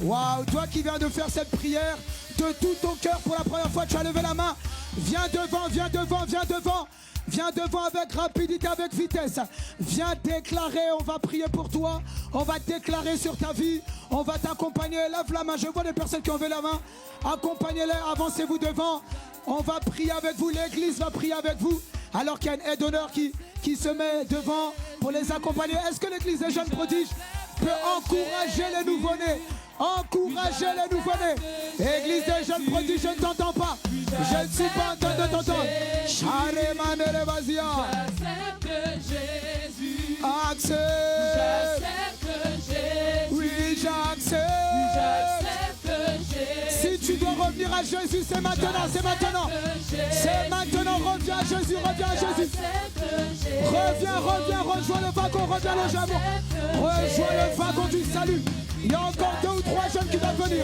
Speaker 4: Waouh, toi qui viens de faire cette prière de tout ton cœur pour la première fois, tu as levé la main. Viens devant, viens devant, viens devant. Viens devant avec rapidité, avec vitesse. Viens déclarer, on va prier pour toi. On va déclarer sur ta vie. On va t'accompagner. Lève la main, je vois des personnes qui ont levé la main. Accompagnez-les, avancez-vous devant. On va prier avec vous, l'église va prier avec vous. Alors qu'il y a une aide d'honneur qui se met devant pour les accompagner. Est-ce que l'église des jeunes prodiges peut encourager les nouveau-nés? Encourager les nouveau-nés. Église des jeunes prodiges, je ne t'entends pas. Je ne suis pas en train de t'entendre.
Speaker 2: J'accepte Jésus.
Speaker 4: Accepte.
Speaker 2: J'accepte Jésus.
Speaker 4: Oui, j'accepte.
Speaker 2: J'accepte Jésus.
Speaker 4: Si tu dois revenir à Jésus, c'est maintenant, c'est maintenant. C'est maintenant, reviens à Jésus, reviens à Jésus. Reviens, reviens, rejoins le wagon, reviens le jamon. Rejoins le wagon du salut. Il y a encore 2 ou 3 jeunes qui doivent venir.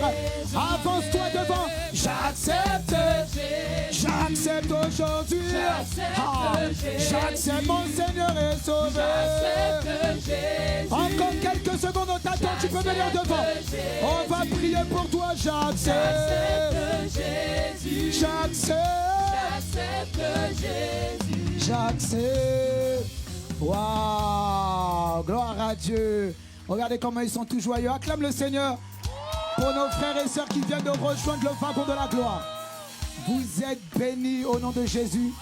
Speaker 4: Avance-toi devant. J'accepte. J'accepte aujourd'hui. J'accepte mon Seigneur et Sauveur. Encore quelques secondes, on t'attend, tu peux venir devant. On va prier pour toi. J'accepte. J'accepte. J'accepte. Waouh, gloire à Dieu. Regardez comment ils sont tous joyeux. Acclame le Seigneur pour nos frères et sœurs qui viennent de rejoindre le wagon de la gloire. Vous êtes bénis au nom de Jésus.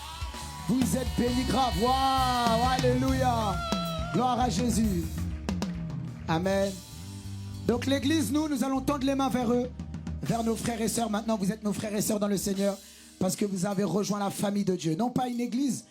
Speaker 4: Vous êtes bénis grave. Waouh, alléluia. Gloire à Jésus. Amen. Donc l'église, nous allons tendre les mains vers eux, vers nos frères et sœurs. Maintenant, vous êtes nos frères et sœurs dans le Seigneur parce que vous avez rejoint la famille de Dieu. Non pas une église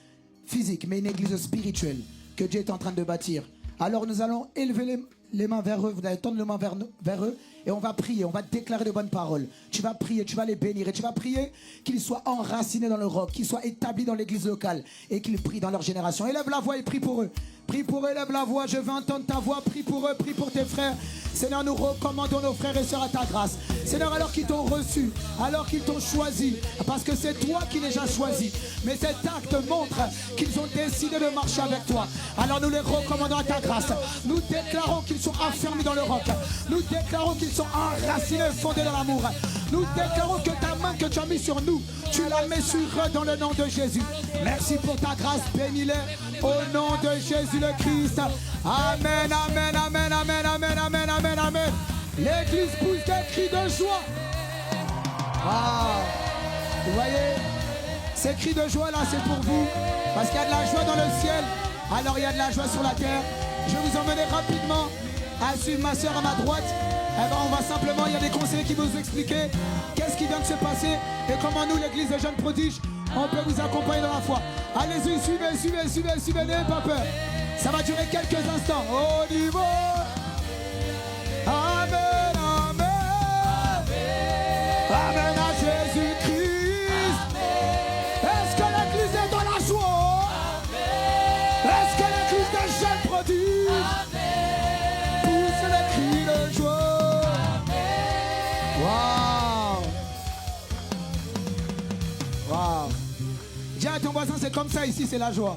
Speaker 4: physique, mais une église spirituelle que Dieu est en train de bâtir. Alors nous allons élever les mains vers eux, vous allez tendre les mains vers eux et on va prier, on va déclarer de bonnes paroles. Tu vas prier, tu vas les bénir et tu vas prier qu'ils soient enracinés dans le roc, qu'ils soient établis dans l'église locale et qu'ils prient dans leur génération. Élève la voix et prie pour eux. Prie pour eux, élève la voix, je veux entendre ta voix. Prie pour eux, prie pour tes frères. Seigneur, nous recommandons nos frères et sœurs à ta grâce. Seigneur, alors qu'ils t'ont reçu, alors qu'ils t'ont choisi, parce que c'est toi qui les as choisis. Mais cet acte montre qu'ils ont décidé de marcher avec toi. Alors nous les recommandons à ta grâce. Nous déclarons qu'ils sont affermis dans le roc. Nous déclarons qu'ils sont enracinés, fondés dans l'amour. Nous déclarons que ta main que tu as mise sur nous, tu la mets sur eux dans le nom de Jésus. Merci pour ta grâce, bénis-les au nom de Jésus le Christ. Amen, amen, amen, amen, amen, amen, amen, amen. L'église pousse des cris de joie. Ah, vous voyez, ces cris de joie là, c'est pour vous, parce qu'il y a de la joie dans le ciel. Alors il y a de la joie sur la terre. Je vais vous emmener rapidement à suivre ma soeur à ma droite. Eh ben, on va simplement, il y a des conseillers qui vont vous expliquer qu'est-ce qui vient de se passer et comment nous, l'église des jeunes prodiges, on peut vous accompagner dans la foi. Allez-y, suivez, n'ayez pas peur. Ça va durer quelques instants. Au niveau. Amen, amen. Amen à Jésus-Christ. Est-ce que l'église est dans la joie? Est-ce que l'église des jeunes prodiges pousse les cris de joie? Waouh. Waouh. Dis à ton voisin, c'est comme ça ici, c'est la joie.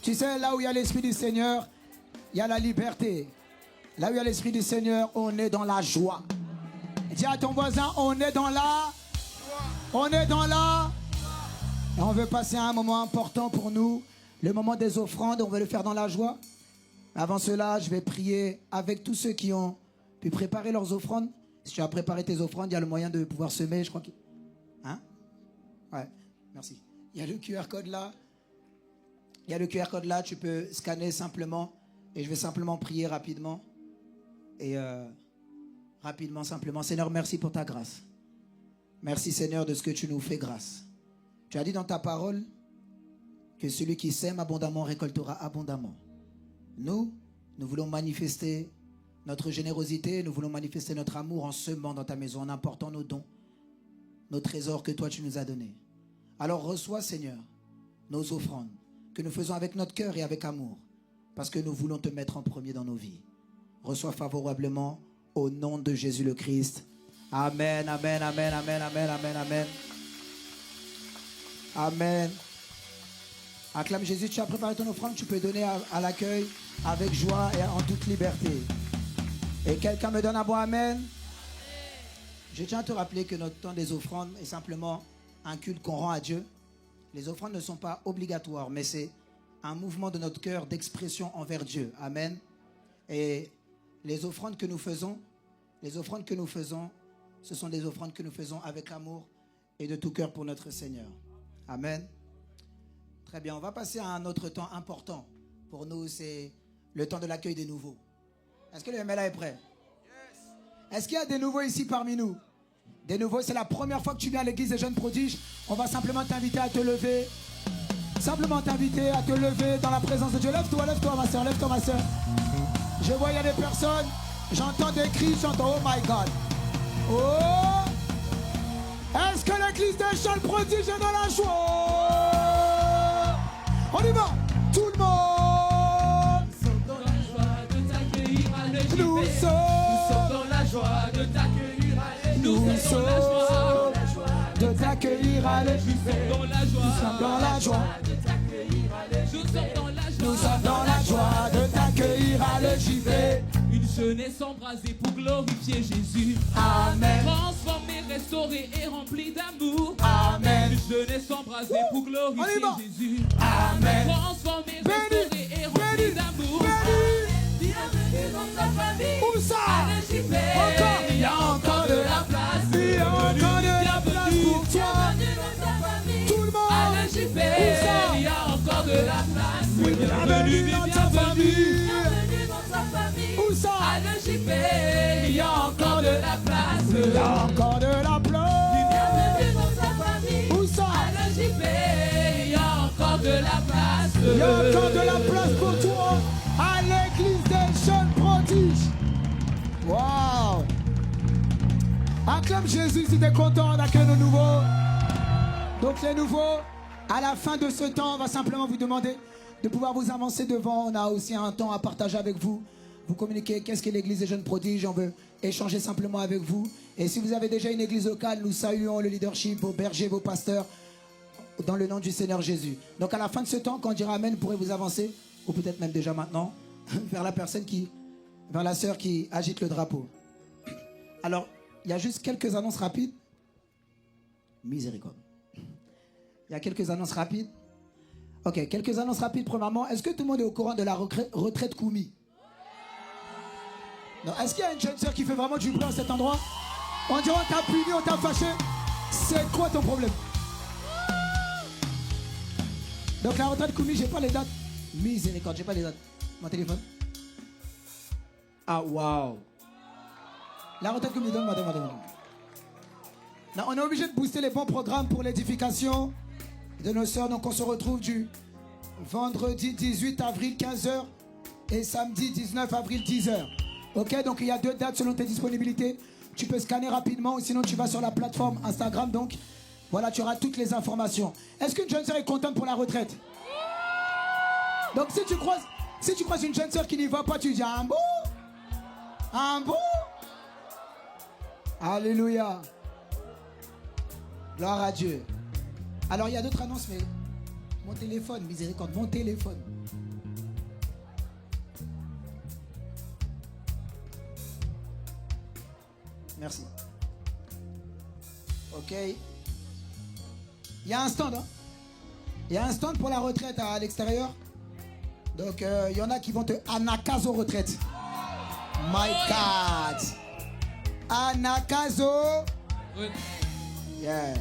Speaker 4: Tu sais, là où il y a l'Esprit du Seigneur, il y a la liberté. Là où il y a l'Esprit du Seigneur, on est dans la joie. Dis à ton voisin, on est dans la... On est dans la... Et on veut passer à un moment important pour nous, le moment des offrandes, on veut le faire dans la joie. Avant cela, je vais prier avec tous ceux qui ont pu préparer leurs offrandes. Si tu as préparé tes offrandes, il y a le moyen de pouvoir semer, je crois que... Hein? Ouais, merci. Il y a le QR code là. Il y a le QR code là, tu peux scanner simplement. Et je vais simplement prier rapidement. Et rapidement, simplement. Seigneur, merci pour ta grâce. Merci Seigneur de ce que tu nous fais grâce. Tu as dit dans ta parole que celui qui sème abondamment récoltera abondamment. Nous voulons manifester notre générosité, nous voulons manifester notre amour en semant dans ta maison, en apportant nos dons, nos trésors que toi tu nous as donnés. Alors reçois Seigneur nos offrandes que nous faisons avec notre cœur et avec amour, parce que nous voulons te mettre en premier dans nos vies. Reçois favorablement au nom de Jésus le Christ. Amen, amen, amen, amen, amen, amen, amen. Amen. Acclame Jésus, tu as préparé ton offrande, tu peux donner à l'accueil avec joie et en toute liberté. Et quelqu'un me donne un bon amen. Je tiens à te rappeler que notre temps des offrandes est simplement un culte qu'on rend à Dieu. Les offrandes ne sont pas obligatoires, mais c'est un mouvement de notre cœur d'expression envers Dieu. Amen. Et les offrandes que nous faisons, ce sont des offrandes que nous faisons avec amour et de tout cœur pour notre Seigneur. Amen. Très bien, on va passer à un autre temps important. Pour nous, c'est le temps de l'accueil des nouveaux. Est-ce que le MLA est prêt? Est-ce qu'il y a des nouveaux ici parmi nous? Des nouveaux, c'est la première fois que tu viens à l'église des jeunes prodiges. On va simplement t'inviter à te lever. Simplement t'inviter à te lever dans la présence de Dieu. Lève-toi ma soeur, lève-toi ma soeur. Je vois, il y a des personnes. J'entends des cris, j'entends oh my God. Oh! Est-ce que l'église des jeunes prodiges est dans la joie? On y va! Tout le monde!
Speaker 2: Nous sommes dans la joie de t'accueillir à l'église.
Speaker 4: Nous sommes dans la joie de t'accueillir à l'église. Nous sommes dans la joie de t'accueillir à l'église. Nous sommes dans la joie de t'accueillir à l'église.
Speaker 2: Une jeunesse embrasée pour glorifier Jésus.
Speaker 4: Amen.
Speaker 2: Transformée, restaurée et remplie d'amour.
Speaker 4: Amen.
Speaker 2: Une jeunesse embrasée pour glorifier Jésus.
Speaker 4: Amen.
Speaker 2: Transformée, restaurée et remplie d'amour. Bienvenue dans ta famille.
Speaker 4: Où ça?
Speaker 2: À l'EJP.
Speaker 4: Encore.
Speaker 2: Il y a encore de la place.
Speaker 4: Il y a encore de la place pour toi.
Speaker 2: Bienvenue dans ta famille.
Speaker 4: Tout le monde.
Speaker 2: À l'EJP.
Speaker 4: Où ça?
Speaker 2: Il y a encore de la place.
Speaker 4: Bienvenue dans ta famille.
Speaker 2: Bienvenue dans ta famille.
Speaker 4: Où ça?
Speaker 2: À l'EJP. Il y a encore de la place.
Speaker 4: Il y a encore de la place.
Speaker 2: Bienvenue dans ta famille.
Speaker 4: Où ça?
Speaker 2: À l'EJP. Il y a encore de la place.
Speaker 4: Il y a encore de la place pour toi à l'église des jeunes prodiges. Waouh! Acclame Jésus si tu es content d'accueillir nos nouveaux. Donc les nouveaux, à la fin de ce temps, on va simplement vous demander de pouvoir vous avancer devant. On a aussi un temps à partager avec vous. Vous communiquez qu'est-ce qu'est l'église des jeunes prodiges. On veut échanger simplement avec vous. Et si vous avez déjà une église locale, nous saluons le leadership, vos bergers, vos pasteurs, dans le nom du Seigneur Jésus. Donc à la fin de ce temps, quand on dira Amen, vous pourrez vous avancer, ou peut-être même déjà maintenant, vers la personne vers la sœur qui agite le drapeau. Alors, il y a juste quelques annonces rapides. Miséricorde. Il y a quelques annonces rapides. Ok, quelques annonces rapides. Premièrement, est-ce que tout le monde est au courant de la retraite Koumi? Non, est-ce qu'il y a une jeune sœur qui fait vraiment du bruit à cet endroit? On dirait on t'a puni, on t'a fâché. C'est quoi ton problème? Donc la retraite Koumi, j'ai pas les dates. Miséricorde, j'ai pas les dates. Mon téléphone. Ah waouh. La retraite Koumi, donne-moi. Non, on est obligé de booster les bons programmes pour l'édification de nos sœurs. Donc on se retrouve du vendredi 18 avril 15h et samedi 19 avril 10h. Ok, donc il y a 2 dates selon tes disponibilités. Tu peux scanner rapidement ou sinon tu vas sur la plateforme Instagram. Donc voilà, tu auras toutes les informations. Est-ce qu'une jeune sœur est contente pour la retraite? Donc si tu croises une jeune sœur qui n'y va pas, tu dis un bon. Alléluia. Gloire à Dieu. Alors il y a d'autres annonces, mais mon téléphone, miséricorde, mon téléphone. Merci. Ok. Il y a un stand, hein? Il y a un stand pour la retraite à l'extérieur. Donc, il y en a qui vont te anakazo retraite. My God. Anakazo. Yeah.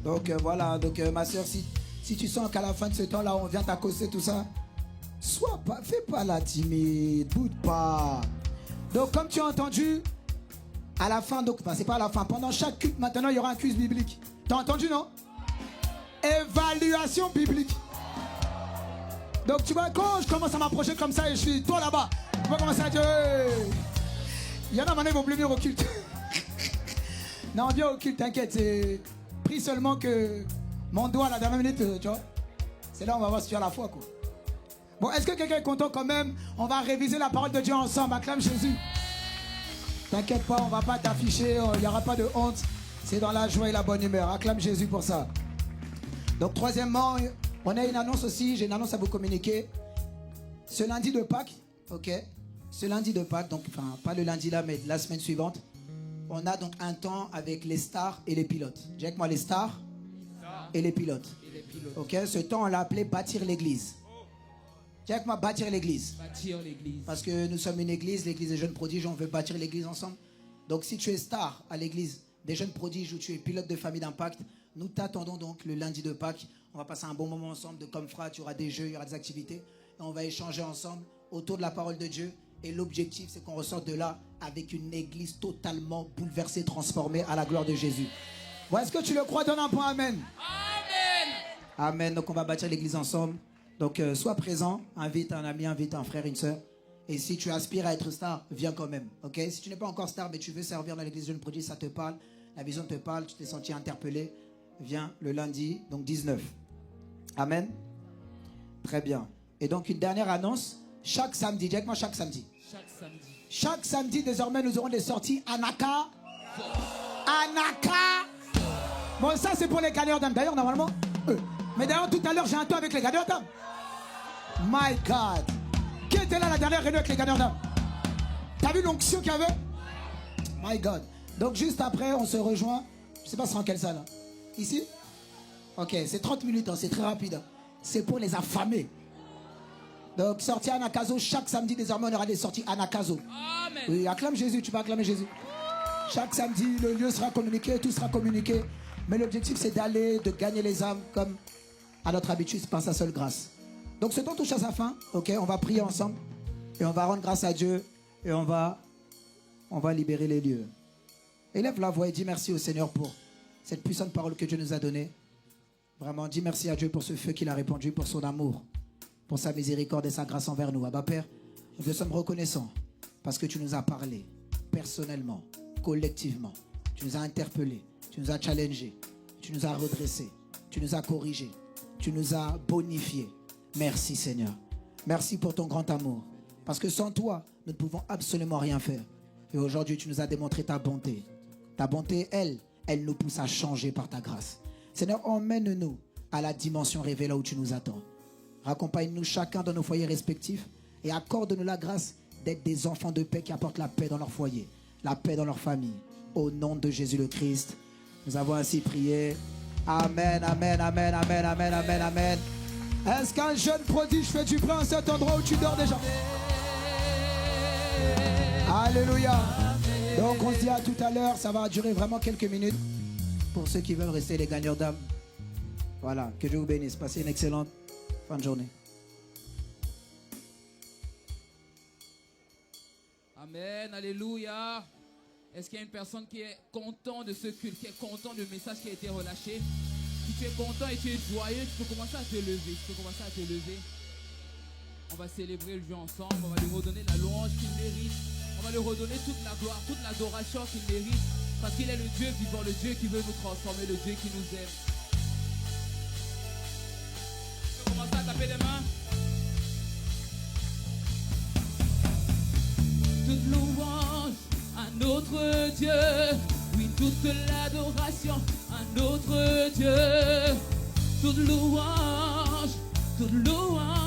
Speaker 4: Donc, voilà. Donc, ma soeur, si tu sens qu'à la fin de ce temps-là, on vient t'accoster tout ça, fais pas la timide, boude pas. Donc, comme tu as entendu, à la fin, donc, c'est pas à la fin, pendant chaque culte, maintenant, il y aura un quiz biblique. T'as entendu, non? Évaluation biblique. Donc tu vois, quand je commence à m'approcher comme ça et je suis toi là-bas, tu vas commencer à dire hey. Il y en a maintenant, ils vont plus venir au culte. Non, viens au culte, t'inquiète, c'est pris seulement que mon doigt à la dernière minute, tu vois. C'est là où on va voir si tu as la foi, quoi. Bon, est-ce que quelqu'un est content quand même? On va réviser la parole de Dieu ensemble, acclame Jésus. T'inquiète pas, on va pas t'afficher, il n'y aura pas de honte. C'est dans la joie et la bonne humeur, acclame Jésus pour ça. Donc troisièmement, on a une annonce aussi, j'ai une annonce à vous communiquer. Ce lundi de Pâques, ok, ce lundi de Pâques, donc enfin pas le lundi là, mais la semaine suivante, on a donc un temps avec les stars et les pilotes. Dis avec moi les stars et les pilotes.
Speaker 2: pilote.
Speaker 4: Ok, ce temps, on l'a appelé bâtir l'église. Dis avec moi, bâtir l'église.
Speaker 2: Bâtir l'église.
Speaker 4: Parce que nous sommes une église, l'église des jeunes prodiges, on veut bâtir l'église ensemble. Donc si tu es star à l'église des jeunes prodiges ou tu es pilote de famille d'impact, nous t'attendons donc le lundi de Pâques. On va passer un bon moment ensemble de comme frères, il y aura des jeux, il y aura des activités. Et on va échanger ensemble autour de la parole de Dieu. Et l'objectif, c'est qu'on ressorte de là avec une église totalement bouleversée, transformée à la gloire de Jésus. Bon, est-ce que tu le crois? Donne un point, amen.
Speaker 2: Amen.
Speaker 4: Amen. Donc on va bâtir l'église ensemble. Donc sois présent, invite un ami, invite un frère, une soeur. Et si tu aspires à être star, viens quand même. Ok? Si tu n'es pas encore star, mais tu veux servir dans l'église jeune prodige, ça te parle, la vision te parle, tu t'es senti interpellé, viens le lundi, donc 19. Amen. Très bien. Et donc une dernière annonce, chaque samedi, dis avec moi chaque samedi.
Speaker 2: Chaque samedi.
Speaker 4: Chaque samedi, désormais, nous aurons des sorties Anaka. Anaka. Bon, ça c'est pour les gagnants d'âme. D'ailleurs, normalement, mais d'ailleurs, tout à l'heure, j'ai un tour avec les gagnants d'âme. My God. Qui était là la dernière réunion avec les gagnants d'âme? T'as vu l'onction qu'il y avait? My God. Donc juste après, on se rejoint. Je sais pas, c'est en quelle salle? Ici? Ok, c'est 30 minutes, hein, c'est très rapide. Hein. C'est pour les affamés. Donc sortie Anakazo, chaque samedi désormais on aura des sorties Anakazo.
Speaker 2: Amen.
Speaker 4: Oui, acclame Jésus, tu vas acclamer Jésus. Chaque samedi, le lieu sera communiqué, tout sera communiqué. Mais l'objectif c'est d'aller, de gagner les âmes comme à notre habitude, c'est par sa seule grâce. Donc ce temps touche à sa fin, ok, on va prier ensemble. Et on va rendre grâce à Dieu. Et on va libérer les lieux. Élève la voix et dis merci au Seigneur pour cette puissante parole que Dieu nous a donnée. Vraiment, dis merci à Dieu pour ce feu qu'il a répandu, pour son amour, pour sa miséricorde et sa grâce envers nous. Abba Père, nous te sommes reconnaissants parce que tu nous as parlé personnellement, collectivement. Tu nous as interpellés, tu nous as challengés, tu nous as redressés, tu nous as corrigés, tu nous as bonifiés. Merci Seigneur. Merci pour ton grand amour. Parce que sans toi, nous ne pouvons absolument rien faire. Et aujourd'hui, tu nous as démontré ta bonté. Ta bonté, elle nous pousse à changer par ta grâce. Seigneur, emmène-nous à la dimension rêvée là où tu nous attends. Raccompagne-nous chacun dans nos foyers respectifs et accorde-nous la grâce d'être des enfants de paix qui apportent la paix dans leur foyer, la paix dans leur famille. Au nom de Jésus le Christ, nous avons ainsi prié. Amen, amen, amen, amen, amen, amen, amen. Est-ce qu'un jeune prodige fait du bruit en cet endroit où tu dors déjà? Alléluia. Donc on se dit à tout à l'heure, ça va durer vraiment quelques minutes. Pour ceux qui veulent rester les gagnants d'âme. Voilà, que Dieu vous bénisse. Passez une excellente fin de journée.
Speaker 2: Amen, alléluia. Est-ce qu'il y a une personne qui est content de ce culte, qui est content du message qui a été relâché? Si tu es content et tu es joyeux, tu peux commencer à te lever. On va célébrer le Dieu ensemble. On va lui redonner la louange qu'il mérite. On va lui redonner toute la gloire, toute l'adoration qu'il mérite. Parce qu'il est le Dieu vivant, le Dieu qui veut nous transformer, le Dieu qui nous aime. Tu peux commencer à taper les mains. Toute louange à notre Dieu. Oui, toute l'adoration à notre Dieu. Toute louange, toute louange.